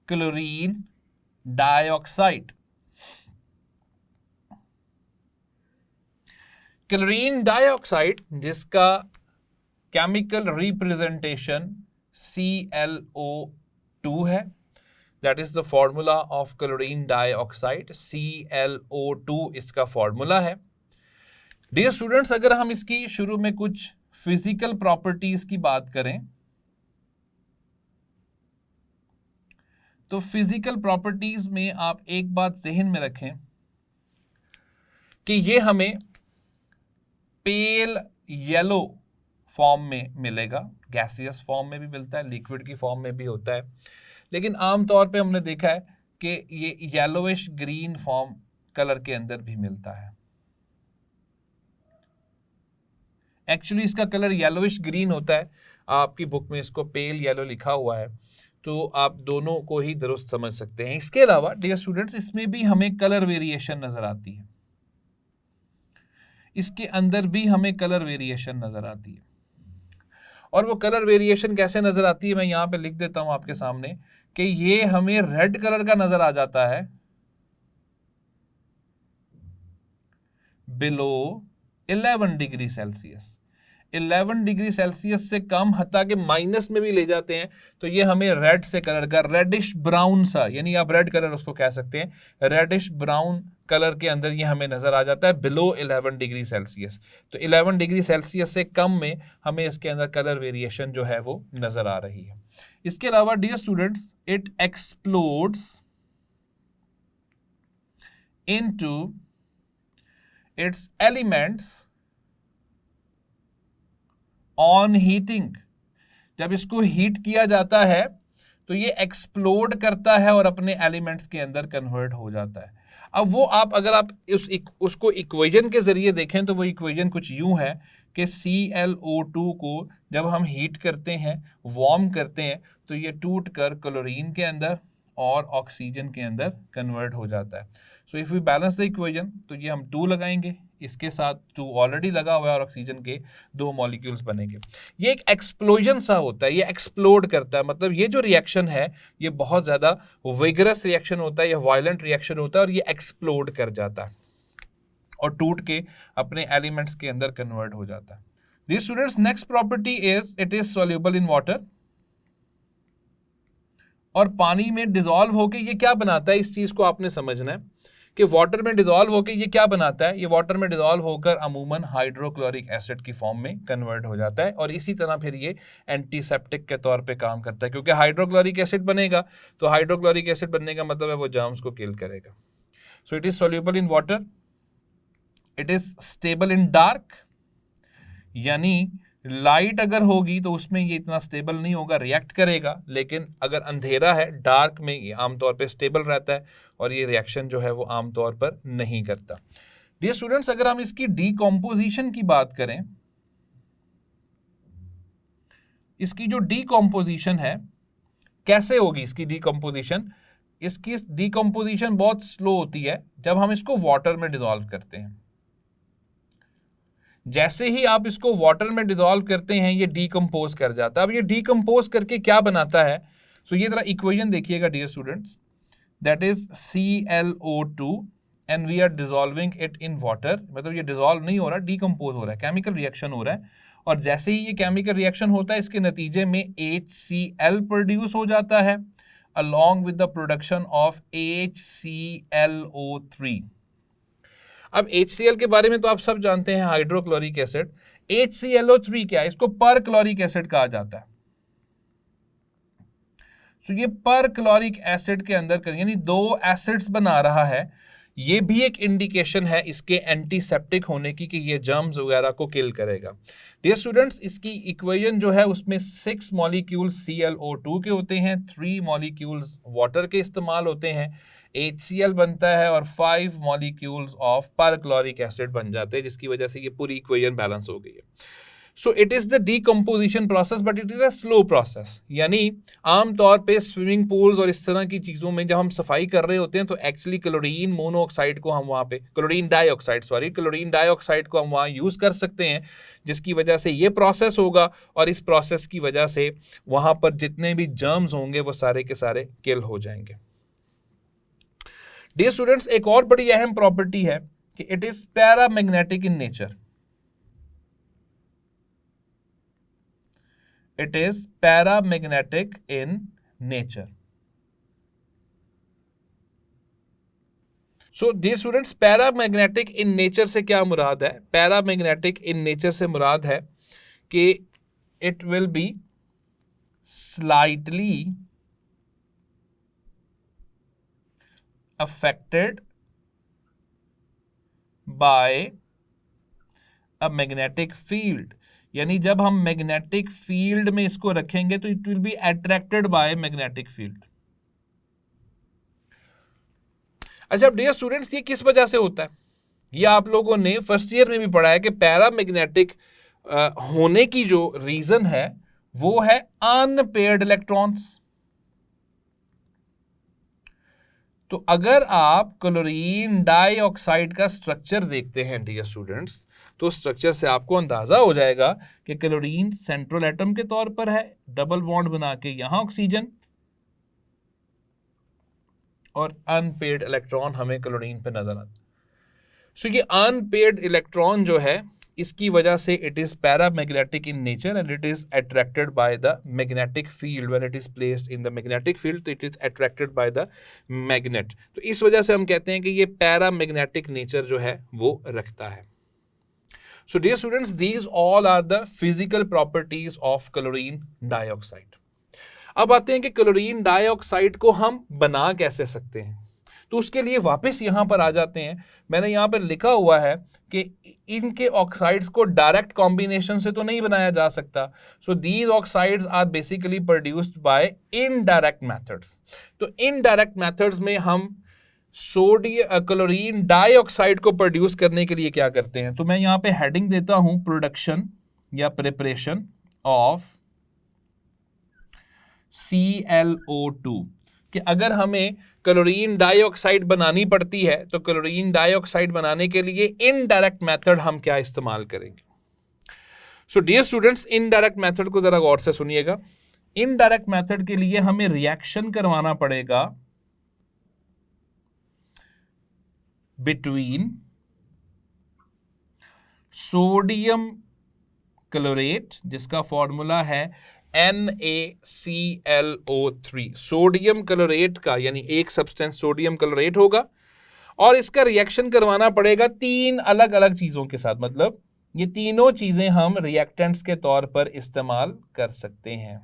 chlorine dioxide. Chlorine dioxide जिसका केमिकल रिप्रेजेंटेशन ClO2 है, that is the formula of chlorine dioxide. ClO2 इसका फॉर्मूला है। डियर स्टूडेंट्स, अगर हम इसकी शुरू में कुछ फिजिकल प्रॉपर्टीज की बात करें तो फिजिकल प्रॉपर्टीज में आप एक बात ज़हन में रखें कि ये हमें पेल येलो फॉर्म में मिलेगा। गैसियस फॉर्म में भी मिलता है, लिक्विड की फॉर्म में भी होता है, लेकिन आमतौर पे हमने देखा है कि ये येलोइश ग्रीन फॉर्म कलर के अंदर भी मिलता है। एक्चुअली इसका कलर येलोइश ग्रीन होता है। आपकी बुक में इसको पेल येलो लिखा हुआ है, तो आप दोनों को ही दुरुस्त समझ सकते हैं। इसके अलावा डियर स्टूडेंट्स, इसमें भी हमें कलर वेरिएशन नजर आती है। इसके अंदर भी हमें कलर वेरिएशन नजर आती है, और वो कलर वेरिएशन कैसे नजर आती है मैं यहां पे लिख देता हूं आपके सामने कि ये हमें रेड कलर का नजर आ जाता है below 11 degree Celsius. 11 degree Celsius से कम, हत्ता के माइनस में भी ले जाते हैं, तो ये हमें रेड से कलर का रेडिश ब्राउन सा, यानी आप रेड कलर उसको कह सकते हैं, रेडिश ब्राउन कलर के अंदर ये हमें नजर आ जाता है बिलो 11 डिग्री सेल्सियस। तो 11 डिग्री सेल्सियस से कम में हमें इसके अंदर कलर वेरिएशन जो है वो नजर आ रही है। इसके अलावा dear students, it explodes into its elements on heating. जब इसको हीट किया जाता है तो ये एक्सप्लोड करता है और अपने एलिमेंट्स के अंदर कन्वर्ट हो जाता है। अब वो अगर आप उसको इक्वेशन के जरिए देखें तो वो इक्वेशन कुछ यूं है कि ClO2 को जब हम हीट करते हैं, वार्म करते हैं, तो ये टूट कर क्लोरीन के अंदर और ऑक्सीजन के अंदर कन्वर्ट हो जाता है। So if we balance the equation, तो ये हम 2 लगाएंगे, इसके साथ 2 ऑलरेडी लगा हुआ है और ऑक्सीजन के 2 मॉलिक्यूल्स बनेंगे। ये एक एक्सप्लोजन सा होता है, ये एक्सप्लोड करता है, मतलब ये जो रिएक्शन है ये बहुत ज़्यादा विगरस रिएक्शन होता है, ये वायलेंट रिएक्शन होता है, और ये एक्सप्लोड कर जाता है और टूट के अपने एलिमेंट्स के अंदर कन्वर्ट हो जाता है। Dear students, next property is it is soluble in water। और पानी में डिसॉल्व होके ये क्या बनाता है, इस चीज को आपने समझना है कि वाटर में डिसॉल्व होकर ये क्या बनाता है, ये वाटर में डिसॉल्व होकर अमूमन हाइड्रोक्लोरिक एसिड की फॉर्म में कन्वर्ट हो जाता है और इसी तरह फिर ये एंटीसेप्टिक के तौर पे काम करता है, क्योंकि हाइड्रोक्लोरिक एसिड बनेगा तो हाइड्रोक्लोरिक एसिड बनने का मतलब है वो जर्म्स को किल करेगा। सो it is soluble in water, it is stable in dark, यानी लाइट अगर होगी तो उसमें ये इतना स्टेबल नहीं होगा, रिएक्ट करेगा, लेकिन अगर अंधेरा है डार्क में ये आमतौर पे स्टेबल रहता है और ये रिएक्शन जो है वो आमतौर पर नहीं करता। डियर स्टूडेंट्स, अगर हम इसकी डीकॉम्पोजिशन की बात करें, इसकी जो डीकॉम्पोजिशन है कैसे होगी इसकी डीकॉम्पोजिशन, इसकी डीकॉम्पोजिशन बहुत स्लो होती है जब हम इसको वाटर में डिसॉल्व करते हैं। जैसे ही आप इसको वाटर में डिसॉल्व करते हैं ये डीकंपोज कर जाता है। अब ये डीकंपोज करके क्या बनाता है, सो ये जरा इक्वेशन देखिएगा dear students, that is ClO2 and we are dissolving it in water, मतलब ये डिसॉल्व नहीं हो रहा, डीकंपोज हो रहा है, केमिकल रिएक्शन हो रहा है, और जैसे ही ये केमिकल रिएक्शन होता है इसके नतीजे में HCl प्रोड्यूस हो जाता है along with the production of HClO3। अब HCl के बारे में तो आप सब जानते हैं, हाइड्रोक्लोरिक एसिड। HClO3 क्या है, इसको पर क्लोरिक एसिड कहा जाता है। तो ये पर क्लोरिक एसिड के अंदर यानी दो एसिड्स बना रहा है, ये भी एक इंडिकेशन है इसके एंटीसेप्टिक होने की कि ये जर्म्स वगैरह को किल करेगा। डियर स्टूडेंट्स, इसकी इक्वेशन जो है उसमें 6 मॉलिक्यूल्स ClO2 के होते हैं, 3 मॉलिक्यूल्स वाटर के इस्तेमाल होते हैं, HCl बनता है और 5 मॉलिक्यूल्स ऑफ परक्लोरिक एसिड बन जाते हैं, जिसकी वजह से ये पूरी इक्वेशन बैलेंस हो गई है। So it is the decomposition process but it is a slow process, यानी आमतौर पे स्विमिंग पूल्स और इस तरह की चीज़ों में जब हम सफाई कर रहे होते हैं तो एक्चुअली क्लोरीन मोनोऑक्साइड को हम वहाँ पे क्लोरीन डाइऑक्साइड को हम वहाँ यूज़ कर सकते हैं, जिसकी वजह से ये प्रोसेस होगा और इस प्रोसेस की वजह से वहाँ पर जितने भी जर्म्स होंगे वो सारे के सारे किल हो जाएंगे। डियर स्टूडेंट्स, एक और बड़ी अहम प्रॉपर्टी है कि it is paramagnetic in nature. It is paramagnetic in nature. So dear students, paramagnetic in nature से क्या मुराद है? पैरामैग्नेटिक इन नेचर से मुराद है कि it will be slightly affected by a magnetic field, यानी जब हम मैग्नेटिक फील्ड में इसको रखेंगे तो it will be attracted by magnetic field. अच्छा डियर स्टूडेंट्स, ये किस वजह से होता है? ये आप लोगों ने फर्स्ट ईयर में भी पढ़ा है कि पैरामैग्नेटिक होने की जो रीजन है वो है अनपेयर्ड इलेक्ट्रॉन्स। तो अगर आप क्लोरीन डाइऑक्साइड का स्ट्रक्चर देखते हैं डियर स्टूडेंट्स, तो स्ट्रक्चर से आपको अंदाजा हो जाएगा कि क्लोरीन सेंट्रल एटम के तौर पर है, डबल बॉन्ड बना के यहां ऑक्सीजन, और अनपेयर्ड इलेक्ट्रॉन हमें क्लोरीन पे नजर आता। सो ये अनपेयर्ड इलेक्ट्रॉन जो है इसकी वजह से it is paramagnetic in nature and it is attracted by the magnetic field. When it is placed in the magnetic field तो it is attracted by the magnet. तो इस वजह से हम कहते हैं कि ये पैरामैग्नेटिक नेचर जो है वो रखता है। So dear students, these all are the physical properties of chlorine dioxide. अब आते हैं कि क्लोरीन डाइऑक्साइड को हम बना कैसे सकते हैं, तो उसके लिए वापस यहां पर आ जाते हैं। मैंने यहां पर लिखा हुआ है कि इनके ऑक्साइड्स को डायरेक्ट कॉम्बिनेशन से तो नहीं बनाया जा सकता, so these oxides are basically produced by indirect methods. तो इनडायरेक्ट मेथड्स में हम क्लोरीन डाइऑक्साइड को प्रोड्यूस करने के लिए क्या करते हैं, तो मैं यहां पे हेडिंग देता हूं प्रोडक्शन या प्रिपरेशन ऑफ ClO2, कि अगर हमें क्लोरीन डाइऑक्साइड बनानी पड़ती है तो क्लोरीन डाइऑक्साइड बनाने के लिए इनडायरेक्ट मेथड हम क्या इस्तेमाल करेंगे। So dear students, indirect method को जरा गौर से सुनिएगा। इनडायरेक्ट मेथड के लिए हमें रिएक्शन करवाना पड़ेगा बिटवीन सोडियम क्लोरेट, जिसका फॉर्मूला है NaClO3। सोडियम क्लोरेट का यानी एक सब्सटेंस सोडियम क्लोरेट होगा और इसका रिएक्शन करवाना पड़ेगा 3 अलग अलग चीजों के साथ, मतलब ये तीनों चीजें हम रिएक्टेंट्स के तौर पर इस्तेमाल कर सकते हैं।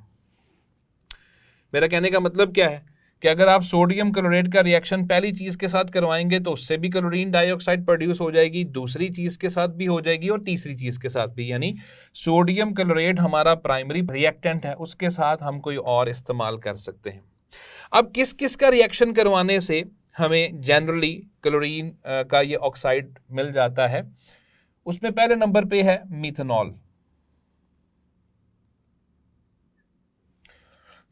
मेरा कहने का मतलब क्या है कि अगर आप सोडियम क्लोरेट का रिएक्शन पहली चीज के साथ करवाएंगे तो उससे भी क्लोरीन डाइऑक्साइड प्रोड्यूस हो जाएगी, दूसरी चीज के साथ भी हो जाएगी और तीसरी चीज के साथ भी, यानी सोडियम क्लोरेट हमारा प्राइमरी रिएक्टेंट है, उसके साथ हम कोई और इस्तेमाल कर सकते हैं। अब किस किस का रिएक्शन करवाने से हमें जनरली क्लोरीन का ये ऑक्साइड मिल जाता है, उसमें पहले नंबर पे है मीथेनॉल।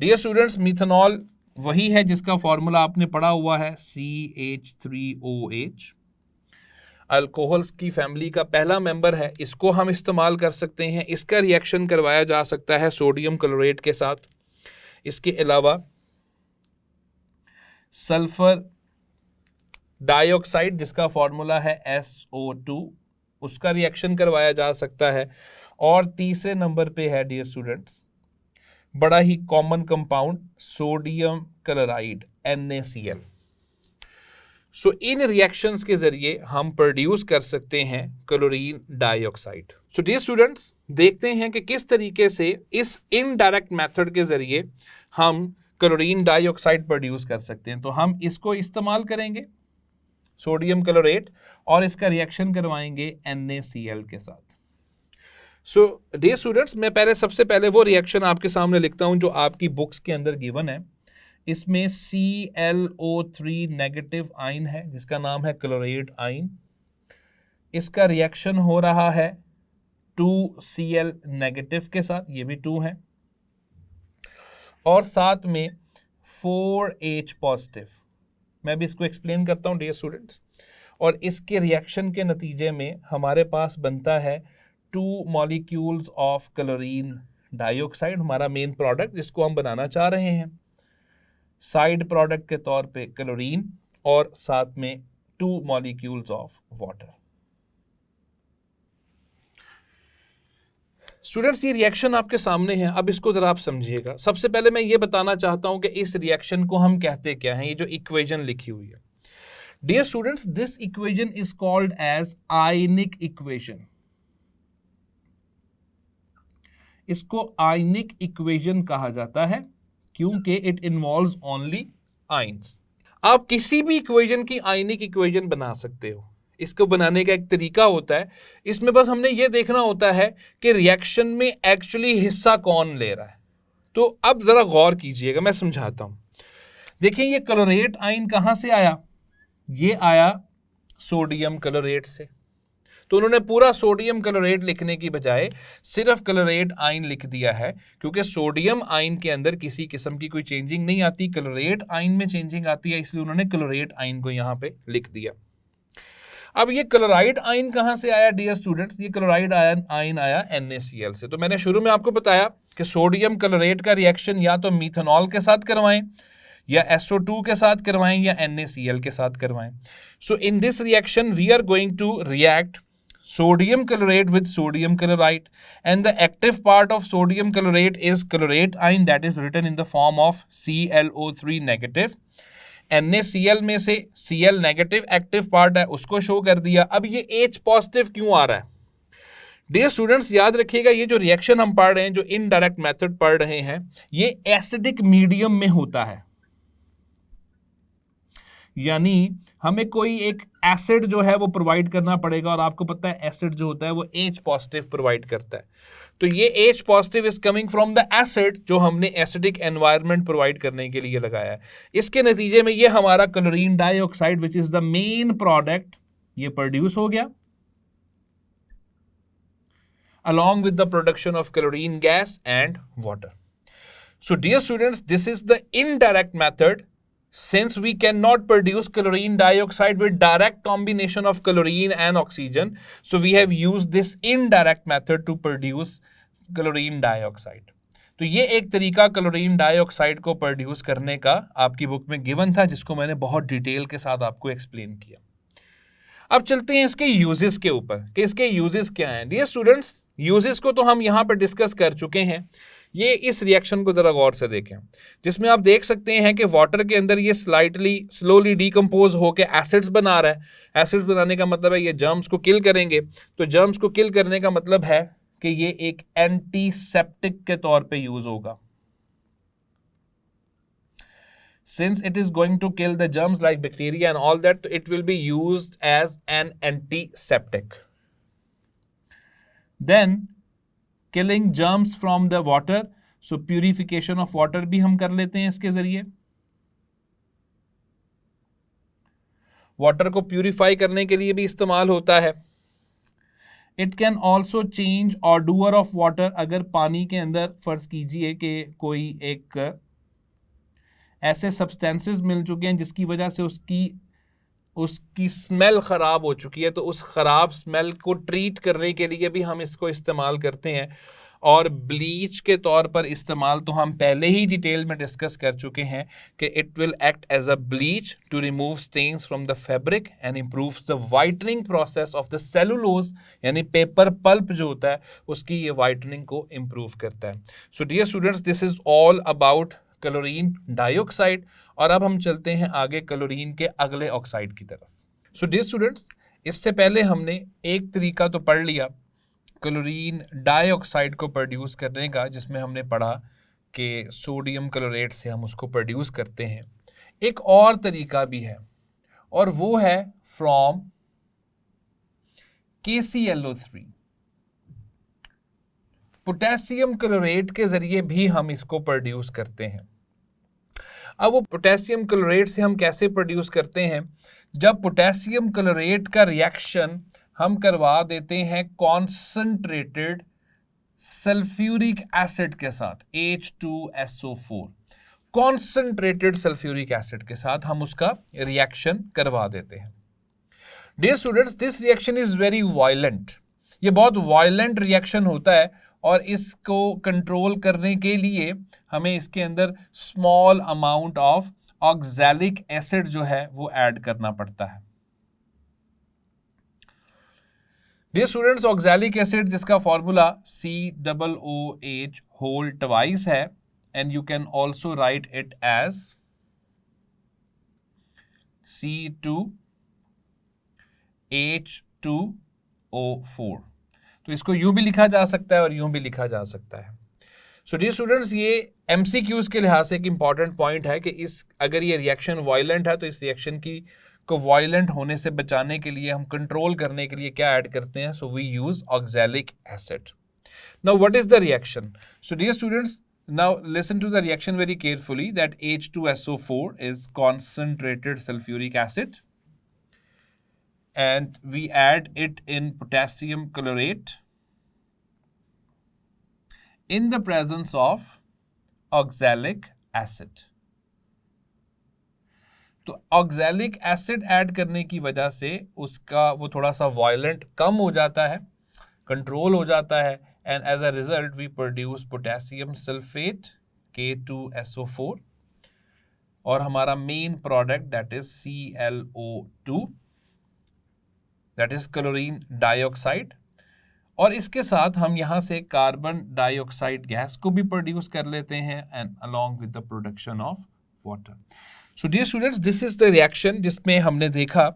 डियर स्टूडेंट्स, मीथेनॉल वही है जिसका फॉर्मूला आपने पढ़ा हुआ है CH3OH, अल्कोहल्स की फैमिली का पहला मेंबर है, इसको हम इस्तेमाल कर सकते हैं। इसका रिएक्शन करवाया जा सकता है सोडियम क्लोरेट के साथ। इसके अलावा सल्फर डाइऑक्साइड जिसका फॉर्मूला है SO2, उसका रिएक्शन करवाया जा सकता है। और तीसरे नंबर पे है डियर स्टूडेंट्स बड़ा ही common compound sodium chloride NaCl। So इन रिएक्शंस के जरिए हम प्रोड्यूस कर सकते हैं chlorine dioxide. So dear students, देखते हैं कि किस तरीके से इस इनडायरेक्ट मेथड के जरिए हम क्लोरीन डाइऑक्साइड प्रोड्यूस कर सकते हैं। तो हम इसको इस्तेमाल करेंगे सोडियम क्लोरेट और इसका रिएक्शन करवाएंगे NaCl के साथ। सो डियर स्टूडेंट्स, मैं सबसे पहले वो रिएक्शन आपके सामने लिखता हूं जो आपकी बुक्स के अंदर गिवन है। इसमें ClO3 नेगेटिव आयन है जिसका नाम है क्लोरेट आयन। इसका रिएक्शन हो रहा है 2Cl नेगेटिव के साथ, ये भी 2 है, और साथ में 4H पॉजिटिव। मैं भी इसको एक्सप्लेन करता हूं डियर स्टूडेंट्स। और इसके रिएक्शन के नतीजे में हमारे पास बनता है 2 मॉलिक्यूल्स ऑफ क्लोरीन डाइऑक्साइड, हमारा मेन प्रोडक्ट जिसको हम बनाना चाह रहे हैं। साइड प्रोडक्ट के तौर पे क्लोरीन और साथ में 2 मॉलिक्यूल्स ऑफ वाटर। स्टूडेंट्स, ये रिएक्शन आपके सामने है, अब इसको जरा आप समझिएगा। सबसे पहले मैं ये बताना चाहता हूं कि इस रिएक्शन को हम कहते क्या हैं। ये जो इक्वेशन लिखी हुई है dear students, this equation is called as ionic equation. इसको आयनिक इक्वेशन कहा जाता है क्योंकि इट इन्वॉल्व्स ओनली आयंस। आप किसी भी इक्वेशन की आयनिक इक्वेशन बना सकते हो। इसको बनाने का एक तरीका होता है, इसमें बस हमने ये देखना होता है कि रिएक्शन में एक्चुअली हिस्सा कौन ले रहा है। तो अब जरा गौर कीजिएगा, मैं समझाता हूं। देखिए ये क्लोरेट आयन कहां से आया, ये आया सोडियम क्लोरेट से। तो उन्होंने पूरा सोडियम क्लोरेट लिखने की बजाय सिर्फ क्लोरेट आयन लिख दिया है, क्योंकि सोडियम आयन के अंदर किसी किस्म की कोई चेंजिंग नहीं आती, क्लोरेट आयन में चेंजिंग आती है, इसलिए उन्होंने क्लोरेट आयन को यहां पे लिख दिया। अब ये क्लोराइड आयन कहां से आया डियर स्टूडेंट्स, ये क्लोराइड आयन आया NaCl से। तो मैंने शुरू में आपको बताया कि सोडियम क्लोरेट का रिएक्शन या तो मीथेनॉल के साथ करवाएं या SO2 के साथ करवाएं या NaCl के साथ करवाएं। So in this reaction we are going to react sodium chlorate with sodium chloride, and the active part of sodium chlorate is chlorate ion that is written in the form of ClO3 negative। NaCl में से Cl नेगेटिव एक्टिव पार्ट है उसको शो कर दिया। अब ये H पॉजिटिव क्यों आ रहा है डियर स्टूडेंट्स, याद रखिएगा ये जो रिएक्शन हम पढ़ रहे हैं, जो इनडायरेक्ट मेथड पढ़ रहे हैं, ये एसिडिक मीडियम में होता है। यानी हमें कोई एक एसिड जो है वो प्रोवाइड करना पड़ेगा, और आपको पता है एसिड जो होता है वो H पॉजिटिव प्रोवाइड करता है। तो ये H positive is coming from the acid जो हमने एसिडिक एनवायरनमेंट प्रोवाइड करने के लिए लगाया है। इसके नतीजे में ये हमारा chlorine dioxide which is the main product ये प्रोड्यूस हो गया, along with the production of chlorine gas and water. So dear students, this is the indirect method. Since we cannot produce chlorine dioxide with direct combination of chlorine and oxygen, so we have used this indirect method to produce chlorine dioxide. तो ये एक तरीका क्लोरीन डाइऑक्साइड को प्रोड्यूस करने का आपकी बुक में गिवन था, जिसको मैंने बहुत डिटेल के साथ आपको एक्सप्लेन किया। अब चलते हैं इसके यूजेस के ऊपर कि इसके यूजेस क्या हैं। डियर स्टूडेंट्स, यूजेस को तो हम यहां पर डिस्कस कर चुके हैं ये इस रिएक्शन को जरा गौर से देखें, जिसमें आप देख सकते हैं कि वाटर के अंदर ये स्लाइटली स्लोली डीकम्पोज होकर एसिड्स बना रहा है। एसिड्स बनाने का मतलब है ये जर्म्स को किल करेंगे। तो जर्म्स को किल करने का मतलब है कि ये एक एंटीसेप्टिक के तौर पे यूज होगा। Since it is going to kill the germs like bacteria and all that, it will be used as an antiseptic. Then killing germs from the water, so purification of water भी हम कर लेते हैं इसके जरिए। वाटर को प्यूरिफाई करने के लिए भी इस्तेमाल होता है। It can also change order of water, अगर पानी के अंदर फर्ज कीजिए कि कोई एक ऐसे सब्सटेंसेस मिल चुके हैं जिसकी वजह से उसकी स्मेल ख़राब हो चुकी है, तो उस ख़राब स्मेल को ट्रीट करने के लिए भी हम इसको इस्तेमाल करते हैं। और ब्लीच के तौर पर इस्तेमाल तो हम पहले ही डिटेल में डिस्कस कर चुके हैं कि it will act as a bleach to remove stains from the fabric and improves the whitening process of the cellulose, यानी पेपर पल्प जो होता है उसकी ये वाइटनिंग को इम्प्रूव करता है। So dear students, this is all about chlorine dioxide. और अब हम चलते हैं आगे क्लोरीन के अगले ऑक्साइड की तरफ। सो डियर स्टूडेंट्स, इससे पहले हमने एक तरीका तो पढ़ लिया क्लोरीन डाइऑक्साइड को प्रोड्यूस करने का, जिसमें हमने पढ़ा कि सोडियम क्लोरेट से हम उसको प्रोड्यूस करते हैं। एक और तरीका भी है और वो है फ्रॉम KClO3, पोटेशियम क्लोरेट के जरिए भी हम इसको प्रोड्यूस करते हैं। अब वो पोटेशियम क्लोरेट से हम कैसे प्रोड्यूस करते हैं? जब पोटेशियम क्लोरेट का रिएक्शन हम करवा देते हैं कॉन्संट्रेटेड सल्फ्यूरिक एसिड के साथ, H2SO4, कॉन्संट्रेटेड सल्फ्यूरिक एसिड के साथ हम उसका रिएक्शन करवा देते हैं। Dear students, this reaction is very violent. ये बहुत वायलेंट रिएक्शन होता है और इसको कंट्रोल करने के लिए हमें इसके अंदर small amount of oxalic acid जो है वो ऐड करना पड़ता है। डियर स्टूडेंट्स, ऑक्सैलिक एसिड जिसका फॉर्मूला COOH होल ट्वाइस है, and you can also write it as C2H2O4। तो इसको यूं भी लिखा जा सकता है और यूं भी लिखा जा सकता है। सो डियर स्टूडेंट्स, ये MCQs के लिहाज से एक इंपॉर्टेंट पॉइंट है कि अगर ये रिएक्शन वायलेंट है तो इस रिएक्शन को वायलेंट होने से बचाने के लिए, हम कंट्रोल करने के लिए क्या ऐड करते हैं? So we use oxalic acid. Now what is the reaction? So dear students, now listen to the reaction very carefully, that H2SO4 is concentrated sulfuric acid and we add it in potassium chlorate in the presence of oxalic acid। तो ऑक्सैलिक एसिड ऐड करने की वजह से उसका वो थोड़ा सा वायलेंट कम हो जाता है, कंट्रोल हो जाता है, and as a result we produce potassium sulfate K2SO4 और हमारा main product that is ClO2, that is chlorine dioxide. और इसके साथ हम यहाँ से कार्बन डाइऑक्साइड गैस को भी प्रोड्यूस कर लेते हैं and along with the production of water. So dear students, this is the reaction जिसमें हमने देखा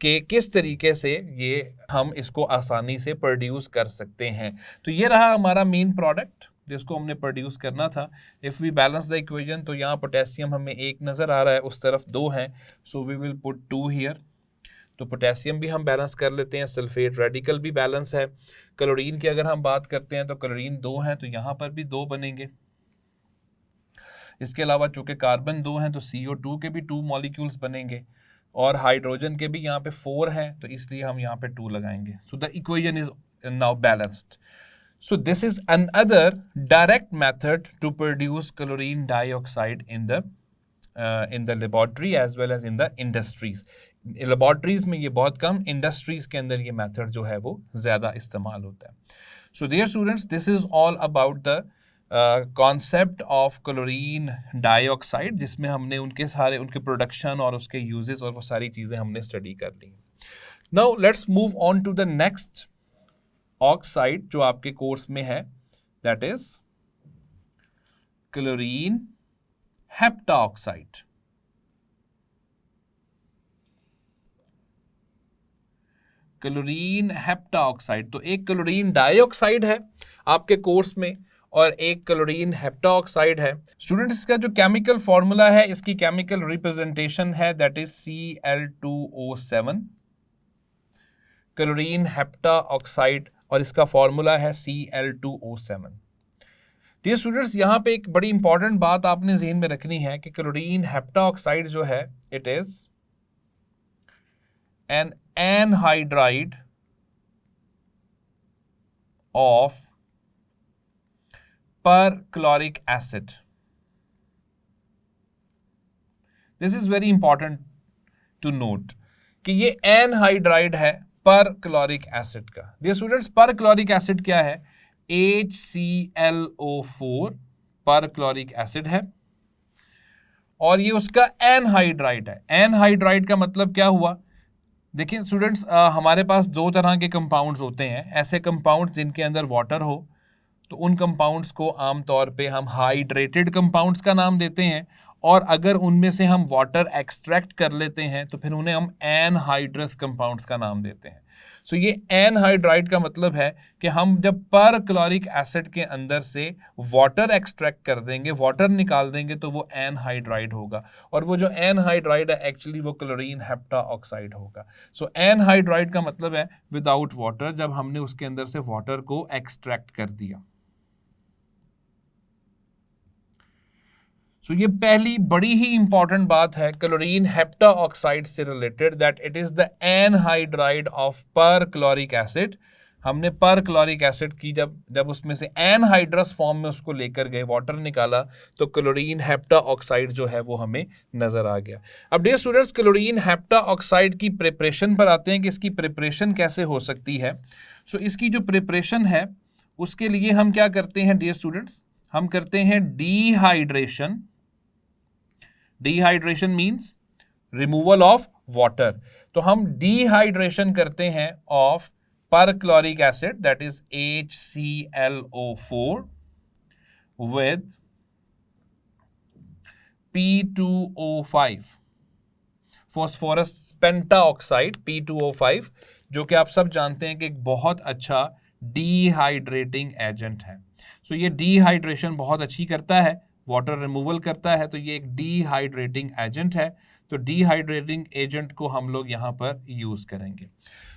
कि किस तरीके से ये हम इसको आसानी से प्रोड्यूस कर सकते हैं। तो ये रहा हमारा मेन प्रोडक्ट जिसको हमने प्रोड्यूस करना था। If we balance the equation, तो यहाँ पोटेशियम हमें एक नज़र आ रहा है, उस तरफ 2 हैं, so we will put 2 here. तो पोटेशियम भी हम बैलेंस कर लेते हैं, सल्फेट रेडिकल भी बैलेंस है। क्लोरीन की अगर हम बात करते हैं तो क्लोरीन 2 हैं, तो यहाँ पर भी 2 बनेंगे। इसके अलावा चूंकि कार्बन 2 हैं तो CO2 के भी 2 मॉलिक्यूल्स बनेंगे और हाइड्रोजन के भी यहाँ पे 4 हैं, तो इसलिए हम यहाँ पे 2 लगाएंगे। So the equation is now balanced. So this is another direct method to produce chlorine dioxide in the laboratory as well as in the industries. Laboratories में ये बहुत कम, industries के अंदर ये method जो है वो ज़्यादा इस्तेमाल होता है। So dear students, this is all about the concept of chlorine dioxide, जिसमें हमने उनके production और उसके uses और वो सारी चीज़ें हमने study कर ली। Now let's move on to the next oxide जो आपके कोर्स में है, दैट इज क्लोरीन हेप्टाऑक्साइड। क्लोरीन हेप्टाऑक्साइड, तो एक क्लोरीन डाइऑक्साइड है आपके कोर्स में और एक क्लोरीन हेप्टाऑक्साइड है। स्टूडेंट्स, इसका जो केमिकल फॉर्मूला है, इसकी केमिकल रिप्रेजेंटेशन है that is Cl2O7, chlorine heptoxide, और इसका फॉर्मूला है Cl2O7। डियर स्टूडेंट्स, यहाँ पे एक बड़ी इंपॉर्टेंट बात आपने ज़हन में रखनी है कि क्लोरीन हेप्टाऑक्साइड जो है it is an anhydride of perchloric acid. This is very important to note कि ये एनहाइड्राइड है परक्लोरिक एसिड का। डियर स्टूडेंट्स, परक्लोरिक एसिड क्या है? HClO4 परक्लोरिक एसिड है और ये उसका एनहाइड्राइड है। एनहाइड्राइड का मतलब क्या हुआ? देखिए स्टूडेंट्स, हमारे पास दो तरह के कंपाउंड्स होते हैं। ऐसे कंपाउंड्स जिनके अंदर वाटर हो तो उन कंपाउंड्स को आमतौर पे हम हाइड्रेटेड कंपाउंड्स का नाम देते हैं, और अगर उनमें से हम वाटर एक्सट्रैक्ट कर लेते हैं तो फिर उन्हें हम एनहाइड्रस कंपाउंड्स का नाम देते हैं। सो ये एनहाइड्राइड का मतलब है कि हम जब परक्लोरिक एसिड के अंदर से वाटर एक्सट्रैक्ट कर देंगे, वाटर निकाल देंगे, तो वो एनहाइड्राइड होगा, और वो जो एनहाइड्राइड है एक्चुअली वो क्लोरीन हेप्टाऑक्साइड होगा। सो एनहाइड्राइड का मतलब है विदाउट वाटर, जब हमने उसके अंदर से वाटर को एक्सट्रैक्ट कर दिया। सो ये पहली बड़ी ही इंपॉर्टेंट बात है क्लोरीन हेप्टाऑक्साइड से related, that it is the anhydride of perchloric acid. हमने परक्लोरिक एसिड की जब उसमें से एनहाइड्रस फॉर्म में उसको लेकर गए, वाटर निकाला, तो क्लोरीन हेप्टाऑक्साइड जो है वो हमें नजर आ गया। अब डियर स्टूडेंट्स, क्लोरीन हेप्टाऑक्साइड की प्रिपरेशन पर आते हैं कि इसकी प्रिपरेशन कैसे हो सकती है। सो इसकी जो प्रिपरेशन है उसके लिए हम क्या करते हैं डियर स्टूडेंट्स? हम करते हैं dehydration. Dehydration means removal of water. तो हम डिहाइड्रेशन करते हैं of perchloric acid that is HClO4 with P2O5, phosphorus pentoxide P2O5, जो कि आप सब जानते हैं कि एक बहुत अच्छा डिहाइड्रेटिंग एजेंट है। सो ये डिहाइड्रेशन बहुत अच्छी करता है, वाटर रिमूवल करता है, तो ये एक डिहाइड्रेटिंग एजेंट है। तो डिहाइड्रेटिंग एजेंट को हम लोग यहाँ पर यूज करेंगे।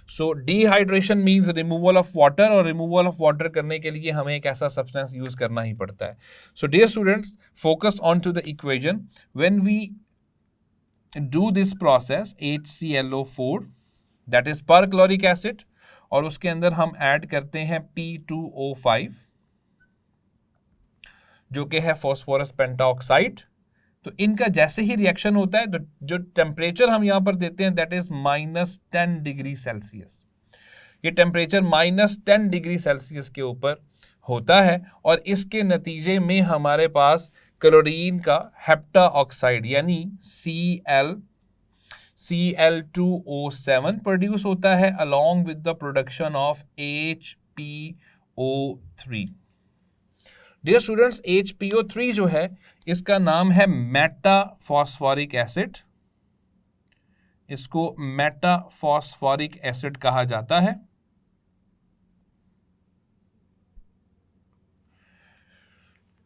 So dehydration means removal of water, और रिमूवल ऑफ वाटर करने के लिए हमें एक ऐसा सब्सटेंस यूज करना ही पड़ता है। So dear students, focus on to the equation. When we do this process HClO4 that is perchloric acid, और उसके अंदर हम ऐड करते हैं P2O5 जो कि है फॉस्फोरस पेंटाऑक्साइड। तो इनका जैसे ही रिएक्शन होता है, तो जो टेम्परेचर हम यहां पर देते हैं दैट इज -10 डिग्री सेल्सियस। ये टेम्परेचर -10 डिग्री सेल्सियस के ऊपर होता है, और इसके नतीजे में हमारे पास क्लोरीन का हेप्टाऑक्साइड यानी Cl2O7 प्रोड्यूस होता है along with the production of HPO3। Dear students, HPO3 जो है इसका नाम है मेटाफॉस्फोरिक एसिड। इसको मेटाफॉस्फोरिक एसिड कहा जाता है।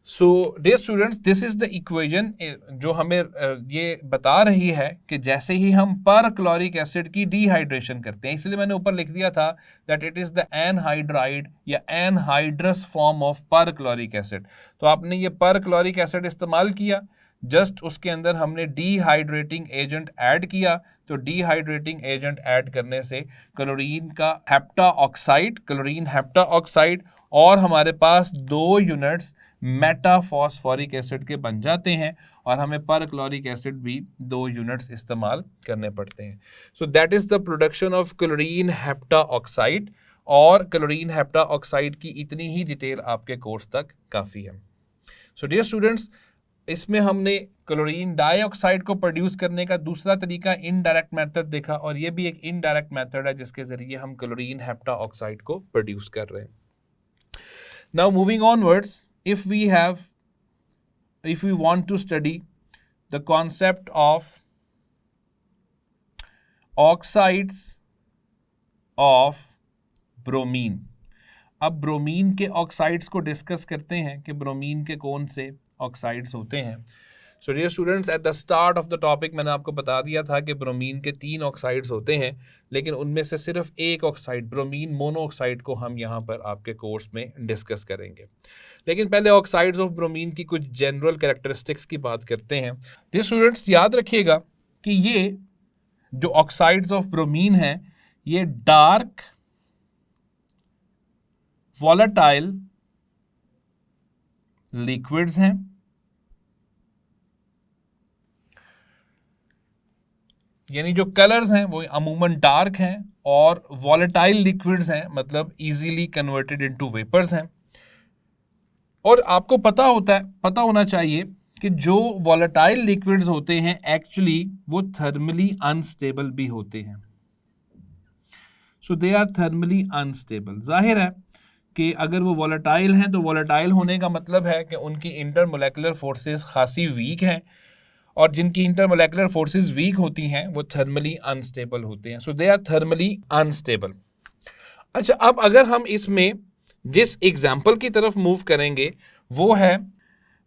So dear students, this is the equation जो हमें ये बता रही है कि जैसे ही हम परक्लोरिक एसिड की डिहाइड्रेशन करते हैं, इसलिए मैंने ऊपर लिख दिया था that it is the anhydride या anhydrous form of perchloric acid. तो आपने ये परक्लोरिक एसिड इस्तेमाल किया, जस्ट उसके अंदर हमने डिहाइड्रेटिंग एजेंट ऐड किया, तो डिहाइड्रेटिंग एजेंट ऐड करने से क्लोरीन हेप्टाऑक्साइड और हमारे पास 2 यूनिट्स मेटाफॉस्फोरिक एसिड के बन जाते हैं, और हमें परक्लोरिक एसिड भी 2 यूनिट्स इस्तेमाल करने पड़ते हैं। So that is the production of chlorine heptoxide, और क्लोरीन हेप्टाऑक्साइड की इतनी ही डिटेल आपके कोर्स तक काफ़ी है। सो डियर स्टूडेंट्स, इसमें हमने क्लोरीन डाइऑक्साइड को प्रोड्यूस करने का दूसरा तरीका इनडायरेक्ट मेथड देखा, और ये भी एक इनडायरेक्ट मेथड है जिसके जरिए हम क्लोरीन हेप्टाऑक्साइड को प्रोड्यूस कर रहे हैं। Now moving onwards, if we have if we want to study the concept of oxides of bromine. अब ब्रोमीन के ऑक्साइड्स को डिस्कस करते हैं कि ब्रोमीन के कौन से ऑक्साइड्स होते हैं. So dear students, at the start of the topic मैंने आपको बता दिया था कि ब्रोमीन के 3 ऑक्साइड्स होते हैं, लेकिन उनमें से सिर्फ एक ऑक्साइड ब्रोमीन मोनोऑक्साइड को हम यहाँ पर आपके कोर्स में डिस्कस करेंगे. लेकिन पहले ऑक्साइड्स ऑफ ब्रोमीन की कुछ जनरल कैरेक्टरिस्टिक्स की बात करते हैं. डियर स्टूडेंट्स, याद रखिएगा कि ये जो ऑक्साइड्स ऑफ ब्रोमीन हैं ये डार्क वॉलेटाइल लिक्विड्स हैं. यानी जो कलर्स हैं वो अमूमन डार्क हैं और वॉलेटाइल लिक्विड्स हैं, मतलब इजीली कन्वर्टेड इनटू वेपर्स हैं. और आपको पता होना चाहिए कि जो वॉलेटाइल लिक्विड्स होते हैं एक्चुअली वो थर्मली अनस्टेबल भी होते हैं. सो दे आर थर्मली अनस्टेबल. जाहिर है कि अगर वो वॉलेटाइल हैं तो वॉलेटाइल होने का मतलब है कि उनकी इंटरमोलेकुलर फोर्सेस खासी वीक हैं, और जिनकी इंटरमोलेकुलर फोर्सेस वीक होती हैं वो थर्मली अनस्टेबल होते हैं. सो दे आर थर्मली अनस्टेबल. अच्छा, अब अगर हम इसमें जिस एग्जाम्पल की तरफ मूव करेंगे वो है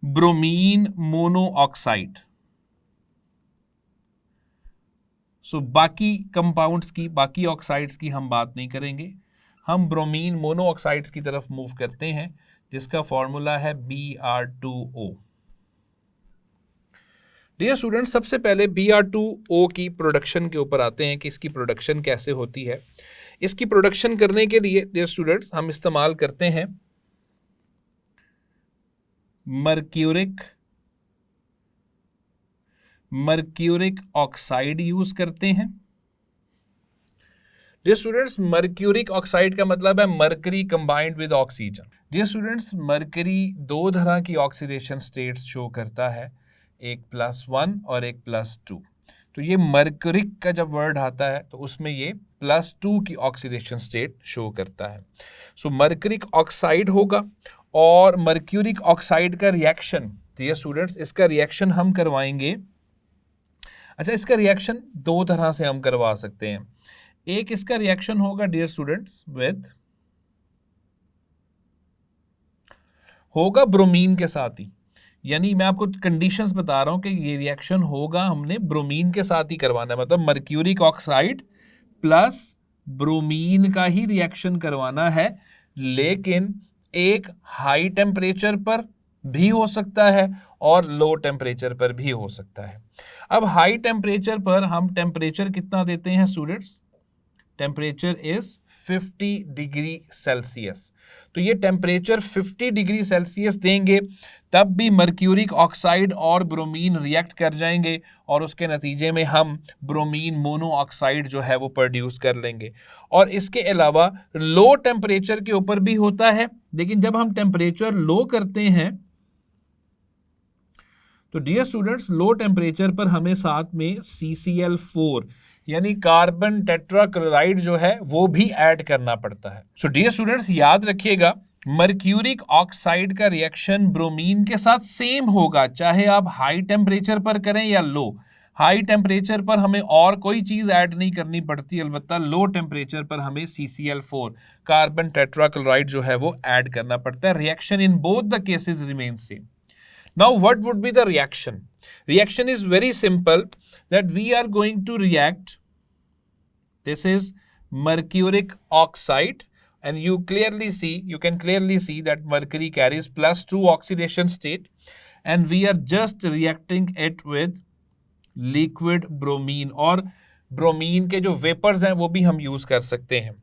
ब्रोमीन मोनोऑक्साइड. सो बाकी कंपाउंड्स की, बाकी ऑक्साइड्स की हम बात नहीं करेंगे. हम ब्रोमीन मोनोऑक्साइड्स की तरफ मूव करते हैं जिसका फॉर्मूला है Br2O. डियर स्टूडेंट्स, सबसे पहले Br2O की प्रोडक्शन के ऊपर आते हैं कि इसकी प्रोडक्शन कैसे होती है. इसकी प्रोडक्शन करने के लिए डियर स्टूडेंट्स हम इस्तेमाल करते हैं मर्क्यूरिक ऑक्साइड यूज करते हैं. डियर स्टूडेंट्स, मर्क्यूरिक ऑक्साइड का मतलब है mercury combined with oxygen. Dear students, mercury 2 तरह की ऑक्सीडेशन स्टेट्स शो करता है, एक +1 और एक +2. तो ये मर्क्यूरिक का जब वर्ड आता है तो उसमें ये +2 की ऑक्सीडेशन स्टेट शो करता है. सो मर्क्यूरिक ऑक्साइड होगा और मर्क्यूरिक ऑक्साइड का रिएक्शन, डियर स्टूडेंट्स, इसका रिएक्शन हम करवाएंगे. अच्छा, इसका रिएक्शन 2 तरह से हम करवा सकते हैं. एक इसका रिएक्शन होगा डियर स्टूडेंट्स होगा ब्रोमीन के साथ ही. यानी मैं आपको कंडीशंस बता रहा हूं कि ये रिएक्शन होगा, हमने ब्रोमीन के साथ ही करवाना है, मतलब मर्क्यूरिक ऑक्साइड प्लस ब्रोमीन का ही रिएक्शन करवाना है. लेकिन एक हाई टेम्परेचर पर भी हो सकता है और लो टेम्परेचर पर भी हो सकता है. अब हाई टेम्परेचर पर हम टेम्परेचर कितना देते हैं students? Temperature is 50 degree Celsius. तो ये टेम्परेचर 50 डिग्री सेल्सियस देंगे तब भी मर्क्यूरिक ऑक्साइड और ब्रोमीन रिएक्ट कर जाएंगे और उसके नतीजे में हम ब्रोमीन मोनोऑक्साइड जो है वो प्रोड्यूस कर लेंगे. और इसके अलावा लो टेम्परेचर के ऊपर भी होता है, लेकिन जब हम टेम्परेचर लो करते हैं तो डियर स्टूडेंट्स लो टेम्परेचर पर हमें साथ में CCl4 यानी कार्बन टेट्राक्लोराइड जो है वो भी ऐड करना पड़ता है. सो डियर स्टूडेंट्स, याद रखिएगा मर्क्यूरिक ऑक्साइड का रिएक्शन ब्रोमीन के साथ सेम होगा, चाहे आप हाई टेम्परेचर पर करें या लो. हाई टेम्परेचर पर हमें और कोई चीज ऐड नहीं करनी पड़ती, अलबत्ता लो टेम्परेचर पर हमें CCl4 कार्बन टेट्राक्लोराइड जो है वो ऐड करना पड़ता है. Reaction in both the cases remain same. Now, what would be the reaction? Reaction is very simple, that we are going to react. This is mercuric oxide, and you can clearly see that mercury carries +2 oxidation state, and we are just reacting it with liquid bromine. और ब्रोमीन के जो वेपर्स हैं वो भी हम यूज कर सकते हैं.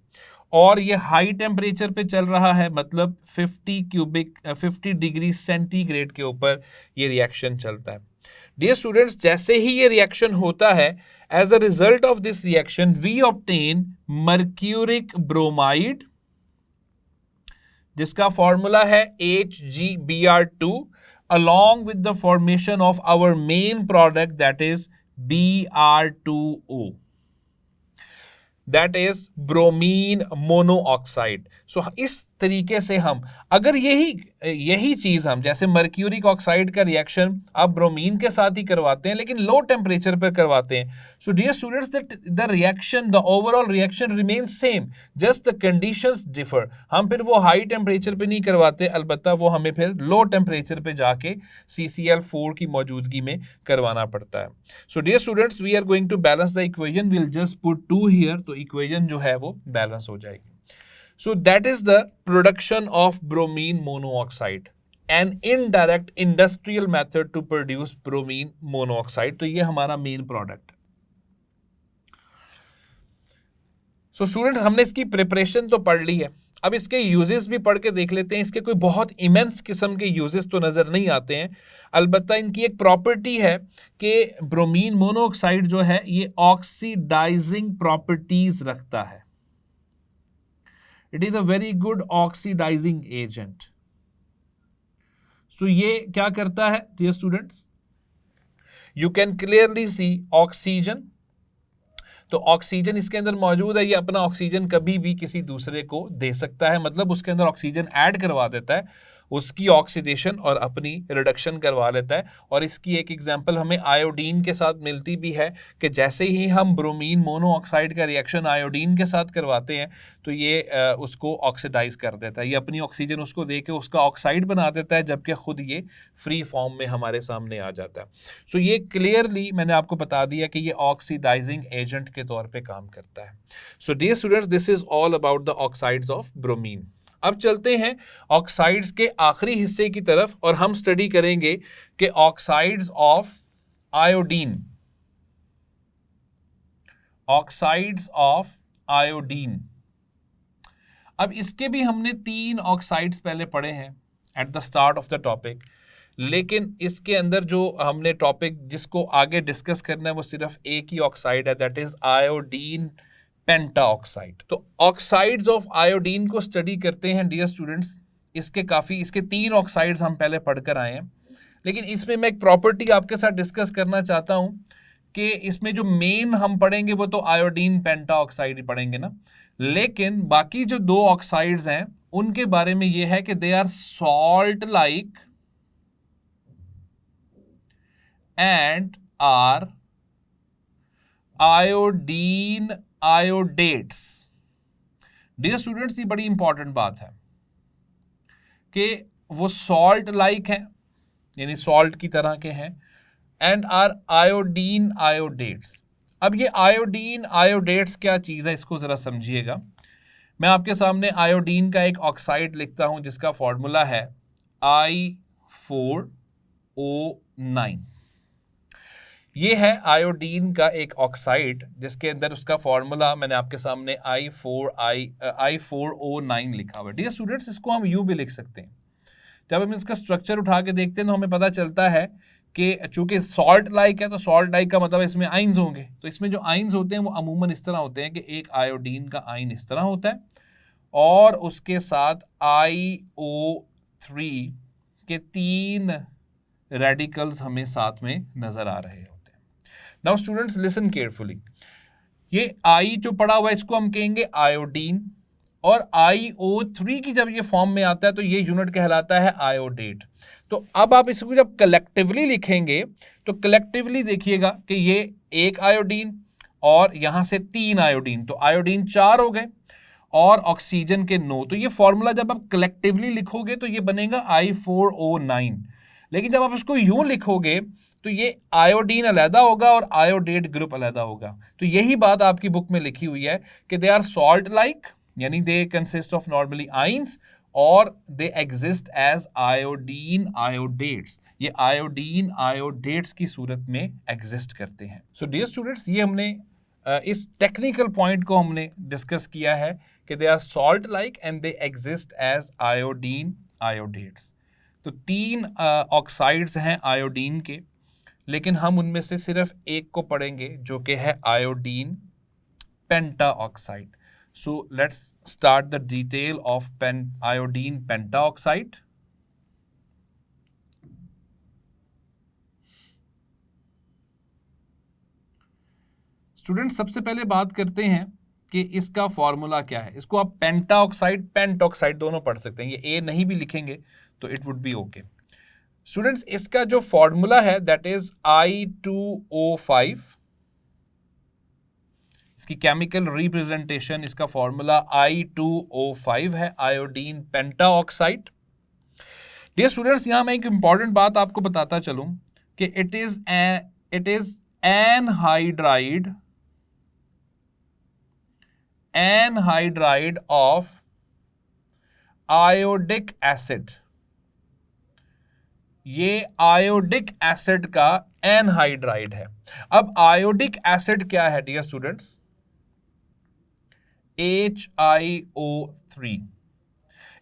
और ये हाई टेम्परेचर पे चल रहा है, मतलब 50 डिग्री सेंटीग्रेड के ऊपर ये रिएक्शन चलता है. डियर स्टूडेंट्स, जैसे ही ये रिएक्शन होता है, as a result of this reaction we obtain mercuric bromide, जिसका फॉर्मूला है HgBr2, along with the formation of our main product, that is Br2O. That is bromine monoxide. So इस तरीके से हम अगर यही चीज हम जैसे मर्क्यूरिक ऑक्साइड का रिएक्शन आप ब्रोमीन के साथ ही करवाते हैं लेकिन लो टेम्परेचर पर करवाते हैं, so dear students the reaction, the overall reaction remains same, just the conditions differ. हम फिर वो हाई टेम्परेचर पे नहीं करवाते, अलबत्ता वो हमें फिर लो टेम्परेचर पे जाके CCl4 की मौजूदगी में करवाना पड़ता है। So dear students, we are going to balance the equation, will just put 2 here, तो इक्वेशन जो है वो बैलेंस हो जाएगी। So that is the production of bromine monoxide, an indirect industrial method to produce bromine monoxide. तो ये हमारा मेन प्रोडक्ट है। सो स्टूडेंट्स, हमने इसकी प्रिपरेशन तो पढ़ ली है, अब इसके यूजेस भी पढ़ के देख लेते हैं। इसके कोई बहुत इमेंस किस्म के यूजेस तो नजर नहीं आते हैं, अलबत्ता इनकी एक प्रॉपर्टी है कि ब्रोमीन मोनोऑक्साइड जो है ये ऑक्सीडाइजिंग प्रॉपर्टीज रखता है। It is a very good oxidizing agent. So ये क्या करता है dear students? You can clearly see oxygen. तो ऑक्सीजन इसके अंदर मौजूद है, ये अपना ऑक्सीजन कभी भी किसी दूसरे को दे सकता है, मतलब उसके अंदर ऑक्सीजन ऐड करवा देता है, उसकी ऑक्सीडेशन और अपनी रिडक्शन करवा लेता है। और इसकी एक एग्जांपल हमें आयोडीन के साथ मिलती भी है कि जैसे ही हम ब्रोमीन मोनोऑक्साइड का रिएक्शन आयोडीन के साथ करवाते हैं तो ये उसको ऑक्सीडाइज कर देता है, ये अपनी ऑक्सीजन उसको दे के उसका ऑक्साइड बना देता है, जबकि खुद ये फ्री फॉर्म में हमारे सामने आ जाता है। सो ये क्लियरली मैंने आपको बता दिया कि ये ऑक्सीडाइजिंग एजेंट के तौर पे काम करता है। So dear students, this is all about the oxides of bromine. अब चलते हैं ऑक्साइड्स के आखिरी हिस्से की तरफ और हम स्टडी करेंगे कि oxides of iodine, oxides of iodine. अब इसके भी हमने 3 ऑक्साइड्स पहले पढ़े हैं eight the start of the topic, लेकिन इसके अंदर जो हमने टॉपिक जिसको आगे डिस्कस करना है वो सिर्फ एक ही ऑक्साइड है, दैट इज आयोडीन पेंटाऑक्साइड। तो ऑक्साइड्स ऑफ आयोडीन को स्टडी करते हैं डियर स्टूडेंट्स, इसके 3 ऑक्साइड्स हम पहले पढ़कर आए हैं, लेकिन इसमें मैं एक प्रॉपर्टी आपके साथ डिस्कस करना चाहता हूं कि इसमें जो मेन हम पढ़ेंगे वो तो आयोडीन पेंटाऑक्साइड ही पढ़ेंगे ना, लेकिन बाकी जो 2 ऑक्साइड्स हैं उनके बारे में ये है कि they are salt like and are iodine iodates. Dear students, ये बड़ी इंपॉर्टेंट बात है कि वो सॉल्ट लाइक हैं, यानी सॉल्ट की तरह के हैं, एंड आर आयोडीन आयोडेट्स। अब ये आयोडीन आयोडेट्स क्या चीज़ है, इसको ज़रा समझिएगा। मैं आपके सामने आयोडीन का एक ऑक्साइड लिखता हूं जिसका फॉर्मूला है I4O9। ये है आयोडीन का एक ऑक्साइड जिसके अंदर उसका फॉर्मूला मैंने आपके सामने I4O9 लिखा हुआ है। डियर स्टूडेंट्स, इसको हम यूं भी लिख सकते हैं। जब हम इसका स्ट्रक्चर उठा के देखते हैं तो हमें पता चलता है कि चूंकि सॉल्ट लाइक है तो सॉल्ट लाइक का मतलब इसमें आइंस होंगे, तो इसमें जो आइंस होते हैं वो अमूमन इस तरह होते हैं कि एक आयोडीन का आइन इस तरह होता है और उसके साथ IO3 के 3 रेडिकल्स हमें साथ में नजर आ रहे होते हैं। नाउ स्टूडेंट्स लिसन केयरफुली, ये I जो पड़ा हुआ है इसको हम कहेंगे आयोडीन, और IO3 की जब ये फॉर्म में आता है तो ये यूनिट कहलाता है आयोडेट। तो अब आप इसको जब कलेक्टिवली लिखेंगे तो कलेक्टिवली देखिएगा कि ये एक आयोडीन और यहां से 3 आयोडीन, तो आयोडीन 4 हो गए और ऑक्सीजन के 9। तो ये फॉर्मूला जब आप कलेक्टिवली लिखोगे तो ये बनेगा I4O9, लेकिन जब आप इसको यूं लिखोगे तो ये आयोडीन अलहदा होगा और आयोडेट ग्रुप अलहदा होगा। तो यही बात आपकी बुक में लिखी हुई है कि दे आर सॉल्ट लाइक, यानी they consist of normally ions, और दे एग्जिस्ट एज आयोडीन आयोडेट्स। ये आयोडीन आयोडेट्स की सूरत में एग्जिस्ट करते हैं। सो डियर स्टूडेंट्स, ये हमने इस टेक्निकल पॉइंट को हमने डिस्कस किया है कि they are salt like and they exist as iodine iodates. तो 3 ऑक्साइड्स हैं आयोडीन के, लेकिन हम उनमें से सिर्फ एक को पढ़ेंगे जो कि है iodine pentoxide. So let's start the detail of iodine pentaoxide. Student सबसे पहले बात करते हैं कि इसका फॉर्मूला क्या है। इसको आप पेंटाऑक्साइड पेंटॉक्साइड दोनों पढ़ सकते हैं, ये ए नहीं भी लिखेंगे तो it would be okay. Students इसका जो फॉर्मूला है दैट इज I2O5, इसकी केमिकल रिप्रेजेंटेशन, इसका फॉर्मूला I2O5 है, आयोडीन पेंटाऑक्साइड। डियर स्टूडेंट्स यहां मैं एक इंपॉर्टेंट बात आपको बताता चलूं कि it is anhydride of iodic acid. ये आयोडिक एसिड का एनहाइड्राइड है। अब आयोडिक एसिड क्या है डियर स्टूडेंट्स? HiO3,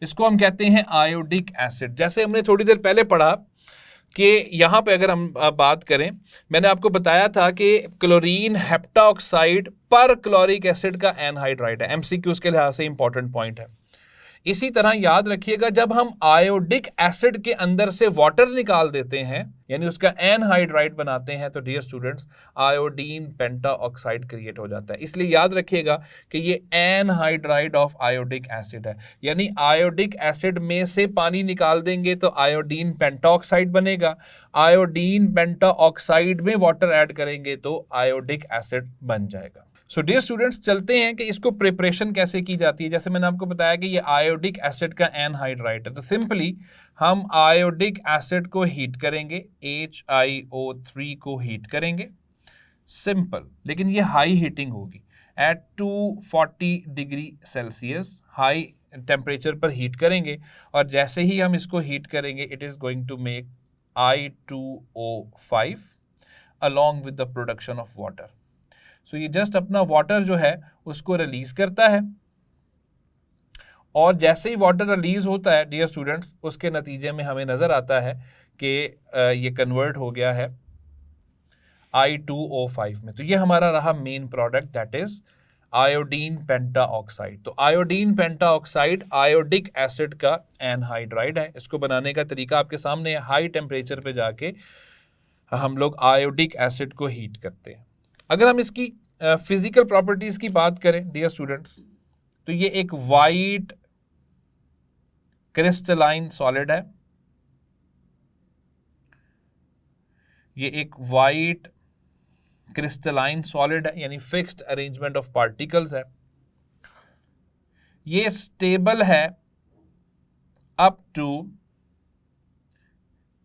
इसको हम कहते हैं आयोडिक एसिड। जैसे हमने थोड़ी देर पहले पढ़ा कि यहां पे अगर हम बात करें, मैंने आपको बताया था कि क्लोरीन हेप्टाऑक्साइड पर क्लोरिक एसिड का एनहाइड्राइड है। एमसीक्यूज के लिहाज से इंपॉर्टेंट पॉइंट है। इसी तरह याद रखिएगा जब हम आयोडिक एसिड के अंदर से वाटर निकाल देते हैं यानी उसका एनहाइड्राइड बनाते हैं तो dear students iodine pentoxide create हो जाता है। इसलिए याद रखिएगा कि ये एनहाइड्राइड ऑफ आयोडिक एसिड है, यानी आयोडिक एसिड में से पानी निकाल देंगे तो आयोडीन पेंटाऑक्साइड बनेगा, आयोडीन पेंटाऑक्साइड में वाटर ऐड करेंगे तो आयोडिक एसिड बन जाएगा। सो डियर स्टूडेंट्स चलते हैं कि इसको प्रिपरेशन कैसे की जाती है। जैसे मैंने आपको बताया कि ये आयोडिक एसिड का एनहाइड्राइड है, तो सिंपली हम आयोडिक एसिड को हीट करेंगे, HiO3 को हीट करेंगे, सिंपल। लेकिन ये हाई हीटिंग होगी at 240 degree Celsius, high temperature पर हीट करेंगे और जैसे ही हम इसको हीट करेंगे it is going to make I2O5 along with the production of water. So ये जस्ट अपना वाटर जो है उसको रिलीज करता है और जैसे ही वाटर रिलीज होता है डियर स्टूडेंट्स उसके नतीजे में हमें नजर आता है कि ये कन्वर्ट हो गया है I2O5 में। तो ये हमारा रहा main product that is iodine pentoxide. तो आयोडीन पेंटाऑक्साइड आयोडिक एसिड का एनहाइड्राइड है। इसको बनाने का तरीका आपके सामने है। हाई टेम्परेचर पे जाके हम लोग आयोडिक एसिड को हीट करते हैं। अगर हम इसकी फिजिकल प्रॉपर्टीज की बात करें डियर स्टूडेंट्स तो ये एक वाइट क्रिस्टलाइन सॉलिड है, ये एक वाइट क्रिस्टलाइन सॉलिड है यानी फिक्स्ड अरेंजमेंट ऑफ पार्टिकल्स है। ये स्टेबल है up to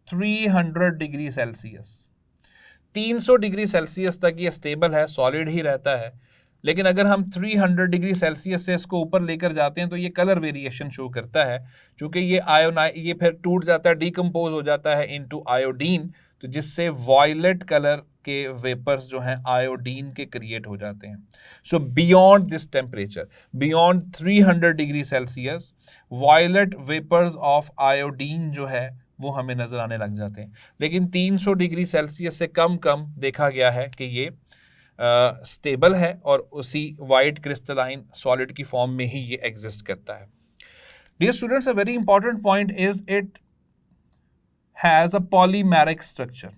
300 degree Celsius. 300 degree Celsius तक ये स्टेबल है, सॉलिड ही रहता है। लेकिन अगर हम 300 डिग्री सेल्सियस से इसको ऊपर लेकर जाते हैं तो ये कलर वेरिएशन शो करता है, क्योंकि ये फिर टूट जाता है, डिकम्पोज हो जाता है इनटू आयोडीन, तो जिससे वॉयलेट कलर के वेपर्स जो हैं आयोडीन के क्रिएट हो जाते हैं। So beyond this temperature, beyond 300 degree Celsius, violet vapours of iodine जो है वो हमें नजर आने लग जाते हैं। लेकिन 300 डिग्री सेल्सियस से कम देखा गया है कि ये स्टेबल है और उसी वाइट क्रिस्टलाइन सॉलिड की फॉर्म में ही ये एग्जिस्ट करता है। Dear students a very important point is it has a polymeric structure.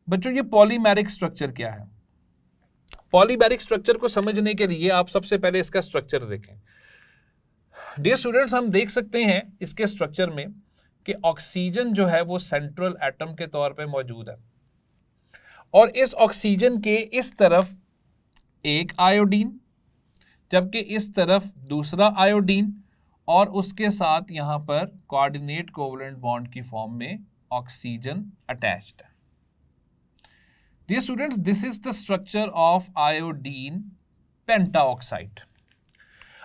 बच्चों ये पॉलीमेरिक स्ट्रक्चर क्या है? पॉलीमेरिक स्ट्रक्चर को समझने के लिए आप सबसे पहले इसका स्ट्रक्चर देखें। डियर स्टूडेंट्स हम देख सकते हैं इसके स्ट्रक्चर में कि ऑक्सीजन जो है वो सेंट्रल एटम के तौर पे मौजूद है और इस ऑक्सीजन के इस तरफ एक आयोडीन, जबकि इस तरफ दूसरा आयोडीन और उसके साथ यहां पर कोऑर्डिनेट कोवलेंट बॉन्ड की फॉर्म में ऑक्सीजन अटैच्ड है। Dear students this is the structure of iodine pentoxide.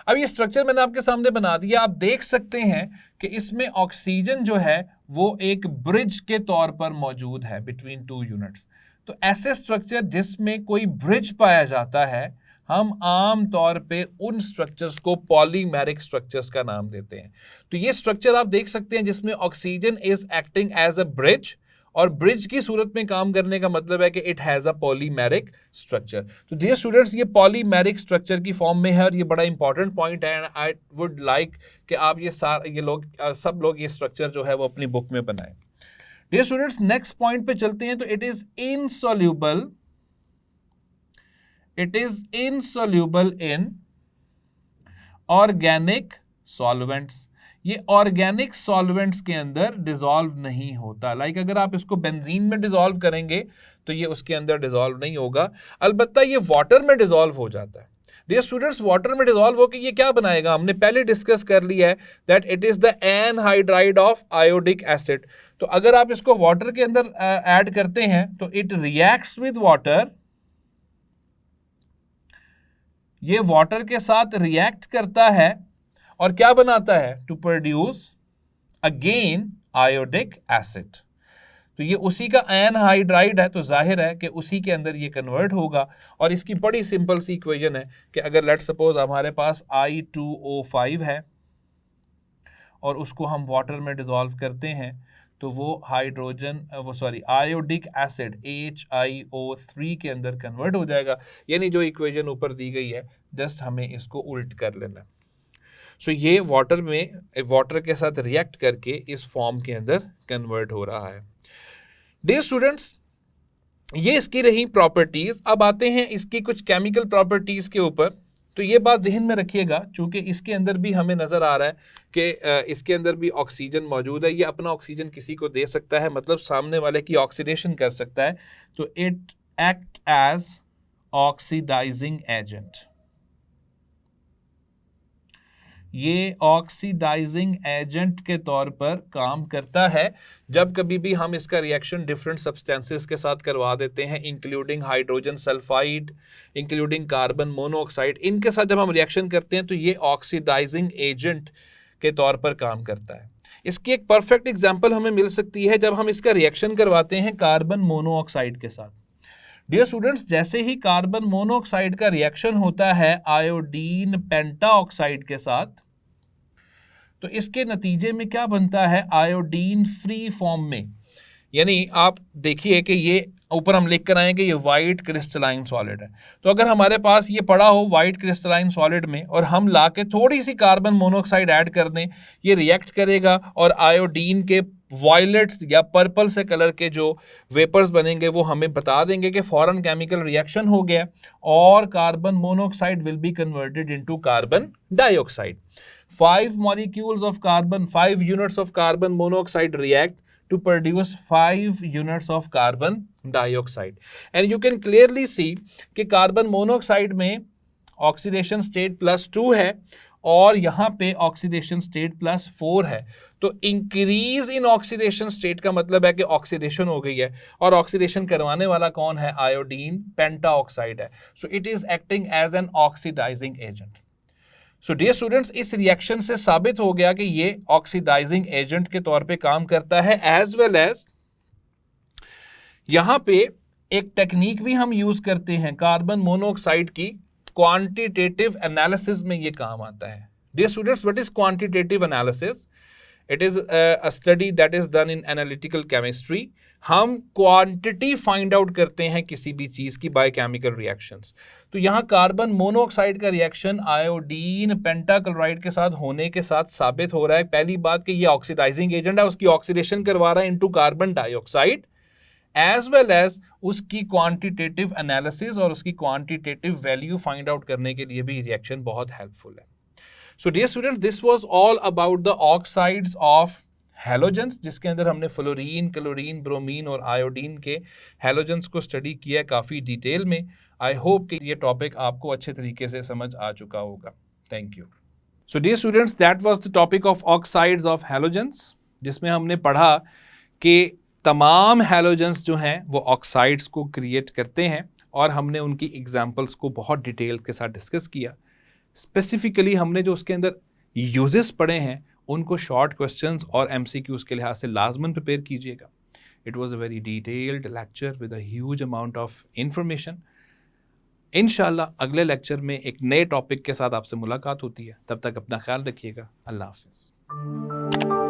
अब ये स्ट्रक्चर मैंने आपके सामने बना दिया। आप देख सकते हैं कि इसमें ऑक्सीजन जो है वो एक ब्रिज के तौर पर मौजूद है बिटवीन टू यूनिट्स। तो ऐसे स्ट्रक्चर जिसमें कोई ब्रिज पाया जाता है हम आम तौर पे उन स्ट्रक्चर्स को पॉलीमेरिक स्ट्रक्चर्स का नाम देते हैं। तो ये स्ट्रक्चर आप देख सकते हैं जिसमें oxygen is acting as a bridge, और ब्रिज की सूरत में काम करने का मतलब है कि it has a polymeric structure. तो डियर स्टूडेंट्स ये पॉलीमेरिक स्ट्रक्चर की फॉर्म में है और ये बड़ा इंपॉर्टेंट पॉइंट है। एंड आई वुड लाइक कि आप सब लोग ये स्ट्रक्चर जो है वो अपनी बुक में बनाएं। डियर स्टूडेंट्स नेक्स्ट पॉइंट पे चलते हैं। तो it is insoluble it is insoluble in organic solvents. ये ऑर्गेनिक सॉल्वेंट्स के अंदर डिसॉल्व नहीं होता। लाइक अगर आप इसको बेंजीन में डिसॉल्व करेंगे तो ये उसके अंदर डिसॉल्व नहीं होगा, अलबत्ता ये वाटर में डिसॉल्व हो जाता है। डियर स्टूडेंट्स, वाटर में डिसॉल्व होकर ये क्या बनाएगा, हमने पहले डिस्कस कर लिया है that it is the anhydride of iodic acid. तो अगर आप इसको वाटर के अंदर ऐड करते हैं तो इट रिएक्ट्स विद वाटर, ये वाटर के साथ रिएक्ट करता है और क्या बनाता है, to produce again iodic acid. तो ये उसी का एनहाइड्राइड है, तो जाहिर है कि उसी के अंदर ये कन्वर्ट होगा। और इसकी बड़ी सिंपल सी इक्वेशन है कि अगर लेट्स सपोज हमारे पास I2O5 है और उसको हम वाटर में डिसॉल्व करते हैं तो वो आयोडिक एसिड HiO3 के अंदर कन्वर्ट हो जाएगा। यानी जो इक्वेशन ऊपर दी गई है जस्ट हमें इसको उल्ट कर लेना। सो ये वाटर के साथ रिएक्ट करके इस फॉर्म के अंदर कन्वर्ट हो रहा है। डियर स्टूडेंट्स, ये इसकी रही प्रॉपर्टीज। अब आते हैं इसकी कुछ केमिकल प्रॉपर्टीज के ऊपर। तो ये बात जहन में रखिएगा, चूंकि इसके अंदर भी हमें नजर आ रहा है कि इसके अंदर भी ऑक्सीजन मौजूद है। ये अपना ऑक्सीजन किसी को दे सकता है, मतलब सामने वाले की ऑक्सीडेशन कर सकता है। तो it act as oxidising agent. ये ऑक्सीडाइजिंग एजेंट के तौर पर काम करता है जब कभी भी हम इसका रिएक्शन डिफरेंट सब्सटेंसेस के साथ करवा देते हैं, including hydrogen sulphide, including carbon monoxide. इनके साथ जब हम रिएक्शन करते हैं तो ये ऑक्सीडाइजिंग एजेंट के तौर पर काम करता है। इसकी एक परफेक्ट एग्जांपल हमें मिल सकती है जब हम इसका रिएक्शन करवाते हैं कार्बन मोनोऑक्साइड के साथ। डियर स्टूडेंट्स, जैसे ही कार्बन मोनोऑक्साइड का रिएक्शन होता है आयोडीन पेंटाऑक्साइड के साथ, तो इसके नतीजे में क्या बनता है, आयोडीन फ्री फॉर्म में। यानी आप देखिए कि ये ऊपर हम लिख कर आए कि ये वाइट क्रिस्टलाइन सॉलिड है। तो अगर हमारे पास ये पड़ा हो वाइट क्रिस्टलाइन सॉलिड में और हम लाके थोड़ी सी कार्बन मोनोऑक्साइड ऐड कर दें, ये रिएक्ट करेगा और आयोडीन के वायलेट या पर्पल से कलर के जो वेपर्स बनेंगे वो हमें बता देंगे कि फॉरन केमिकल रिएक्शन हो गया और carbon monoxide will be converted into carbon dioxide. 5 molecules of carbon, 5 units of carbon monoxide react to produce 5 units of carbon dioxide. And you can clearly see कि कार्बन मोनोऑक्साइड में ऑक्सीडेशन स्टेट +2 है और यहाँ पे ऑक्सीडेशन स्टेट +4 है। तो इंक्रीज इन ऑक्सीडेशन स्टेट का मतलब है कि ऑक्सीडेशन हो गई है और ऑक्सीडेशन करवाने वाला कौन है, आयोडीन पेंटाऑक्साइड है। So it is acting as an oxidising agent. So dear students, इस रिएक्शन से साबित हो गया कि ये ऑक्सीडाइजिंग एजेंट के तौर पे काम करता है, एज वेल एज यहां पे एक टेक्निक भी हम यूज करते हैं कार्बन मोनोऑक्साइड की, क्वांटिटेटिव एनालिसिस में ये काम आता है। Dear students, what is quantitative analysis? It is a study that is done in analytical chemistry. हम क्वांटिटी फाइंड आउट करते हैं किसी भी चीज की बाय केमिकल रिएक्शंस। तो यहाँ कार्बन मोनोऑक्साइड का रिएक्शन आयोडीन पेंटाक्लोराइड के साथ होने के साथ साबित हो रहा है, पहली बात कि ये ऑक्सीडाइजिंग एजेंट है, उसकी ऑक्सीडेशन करवा रहा है into carbon dioxide, as well as उसकी क्वांटिटेटिव एनालिसिस और उसकी क्वांटिटेटिव वैल्यू फाइंड आउट करने के लिए भी रिएक्शन बहुत हेल्पफुल है। So dear students, this was all about the oxides of halogens, जिसके अंदर हमने फ्लोरीन, क्लोरीन, ब्रोमीन और आयोडीन के हैलोजेंस को स्टडी किया काफ़ी डिटेल में। आई होप कि ये टॉपिक आपको अच्छे तरीके से समझ आ चुका होगा। Thank you. So dear students, that was the topic of oxides of halogens, जिसमें हमने पढ़ा कि तमाम हैलोजेंस जो हैं वो ऑक्साइड्स को क्रिएट करते हैं और हमने उनकी एग्जाम्पल्स को बहुत डिटेल के साथ डिस्कस किया। स्पेसिफिकली हमने जो उसके अंदर यूजेस पढ़े हैं उनको शॉर्ट क्वेश्चंस और MCQs के लिहाज से लाजमन प्रिपेयर कीजिएगा। It was a very detailed lecture with a huge amount of information. इंशाल्लाह अगले लेक्चर में एक नए टॉपिक के साथ आपसे मुलाकात होती है। तब तक अपना ख्याल रखिएगा। अल्लाह हाफिज़।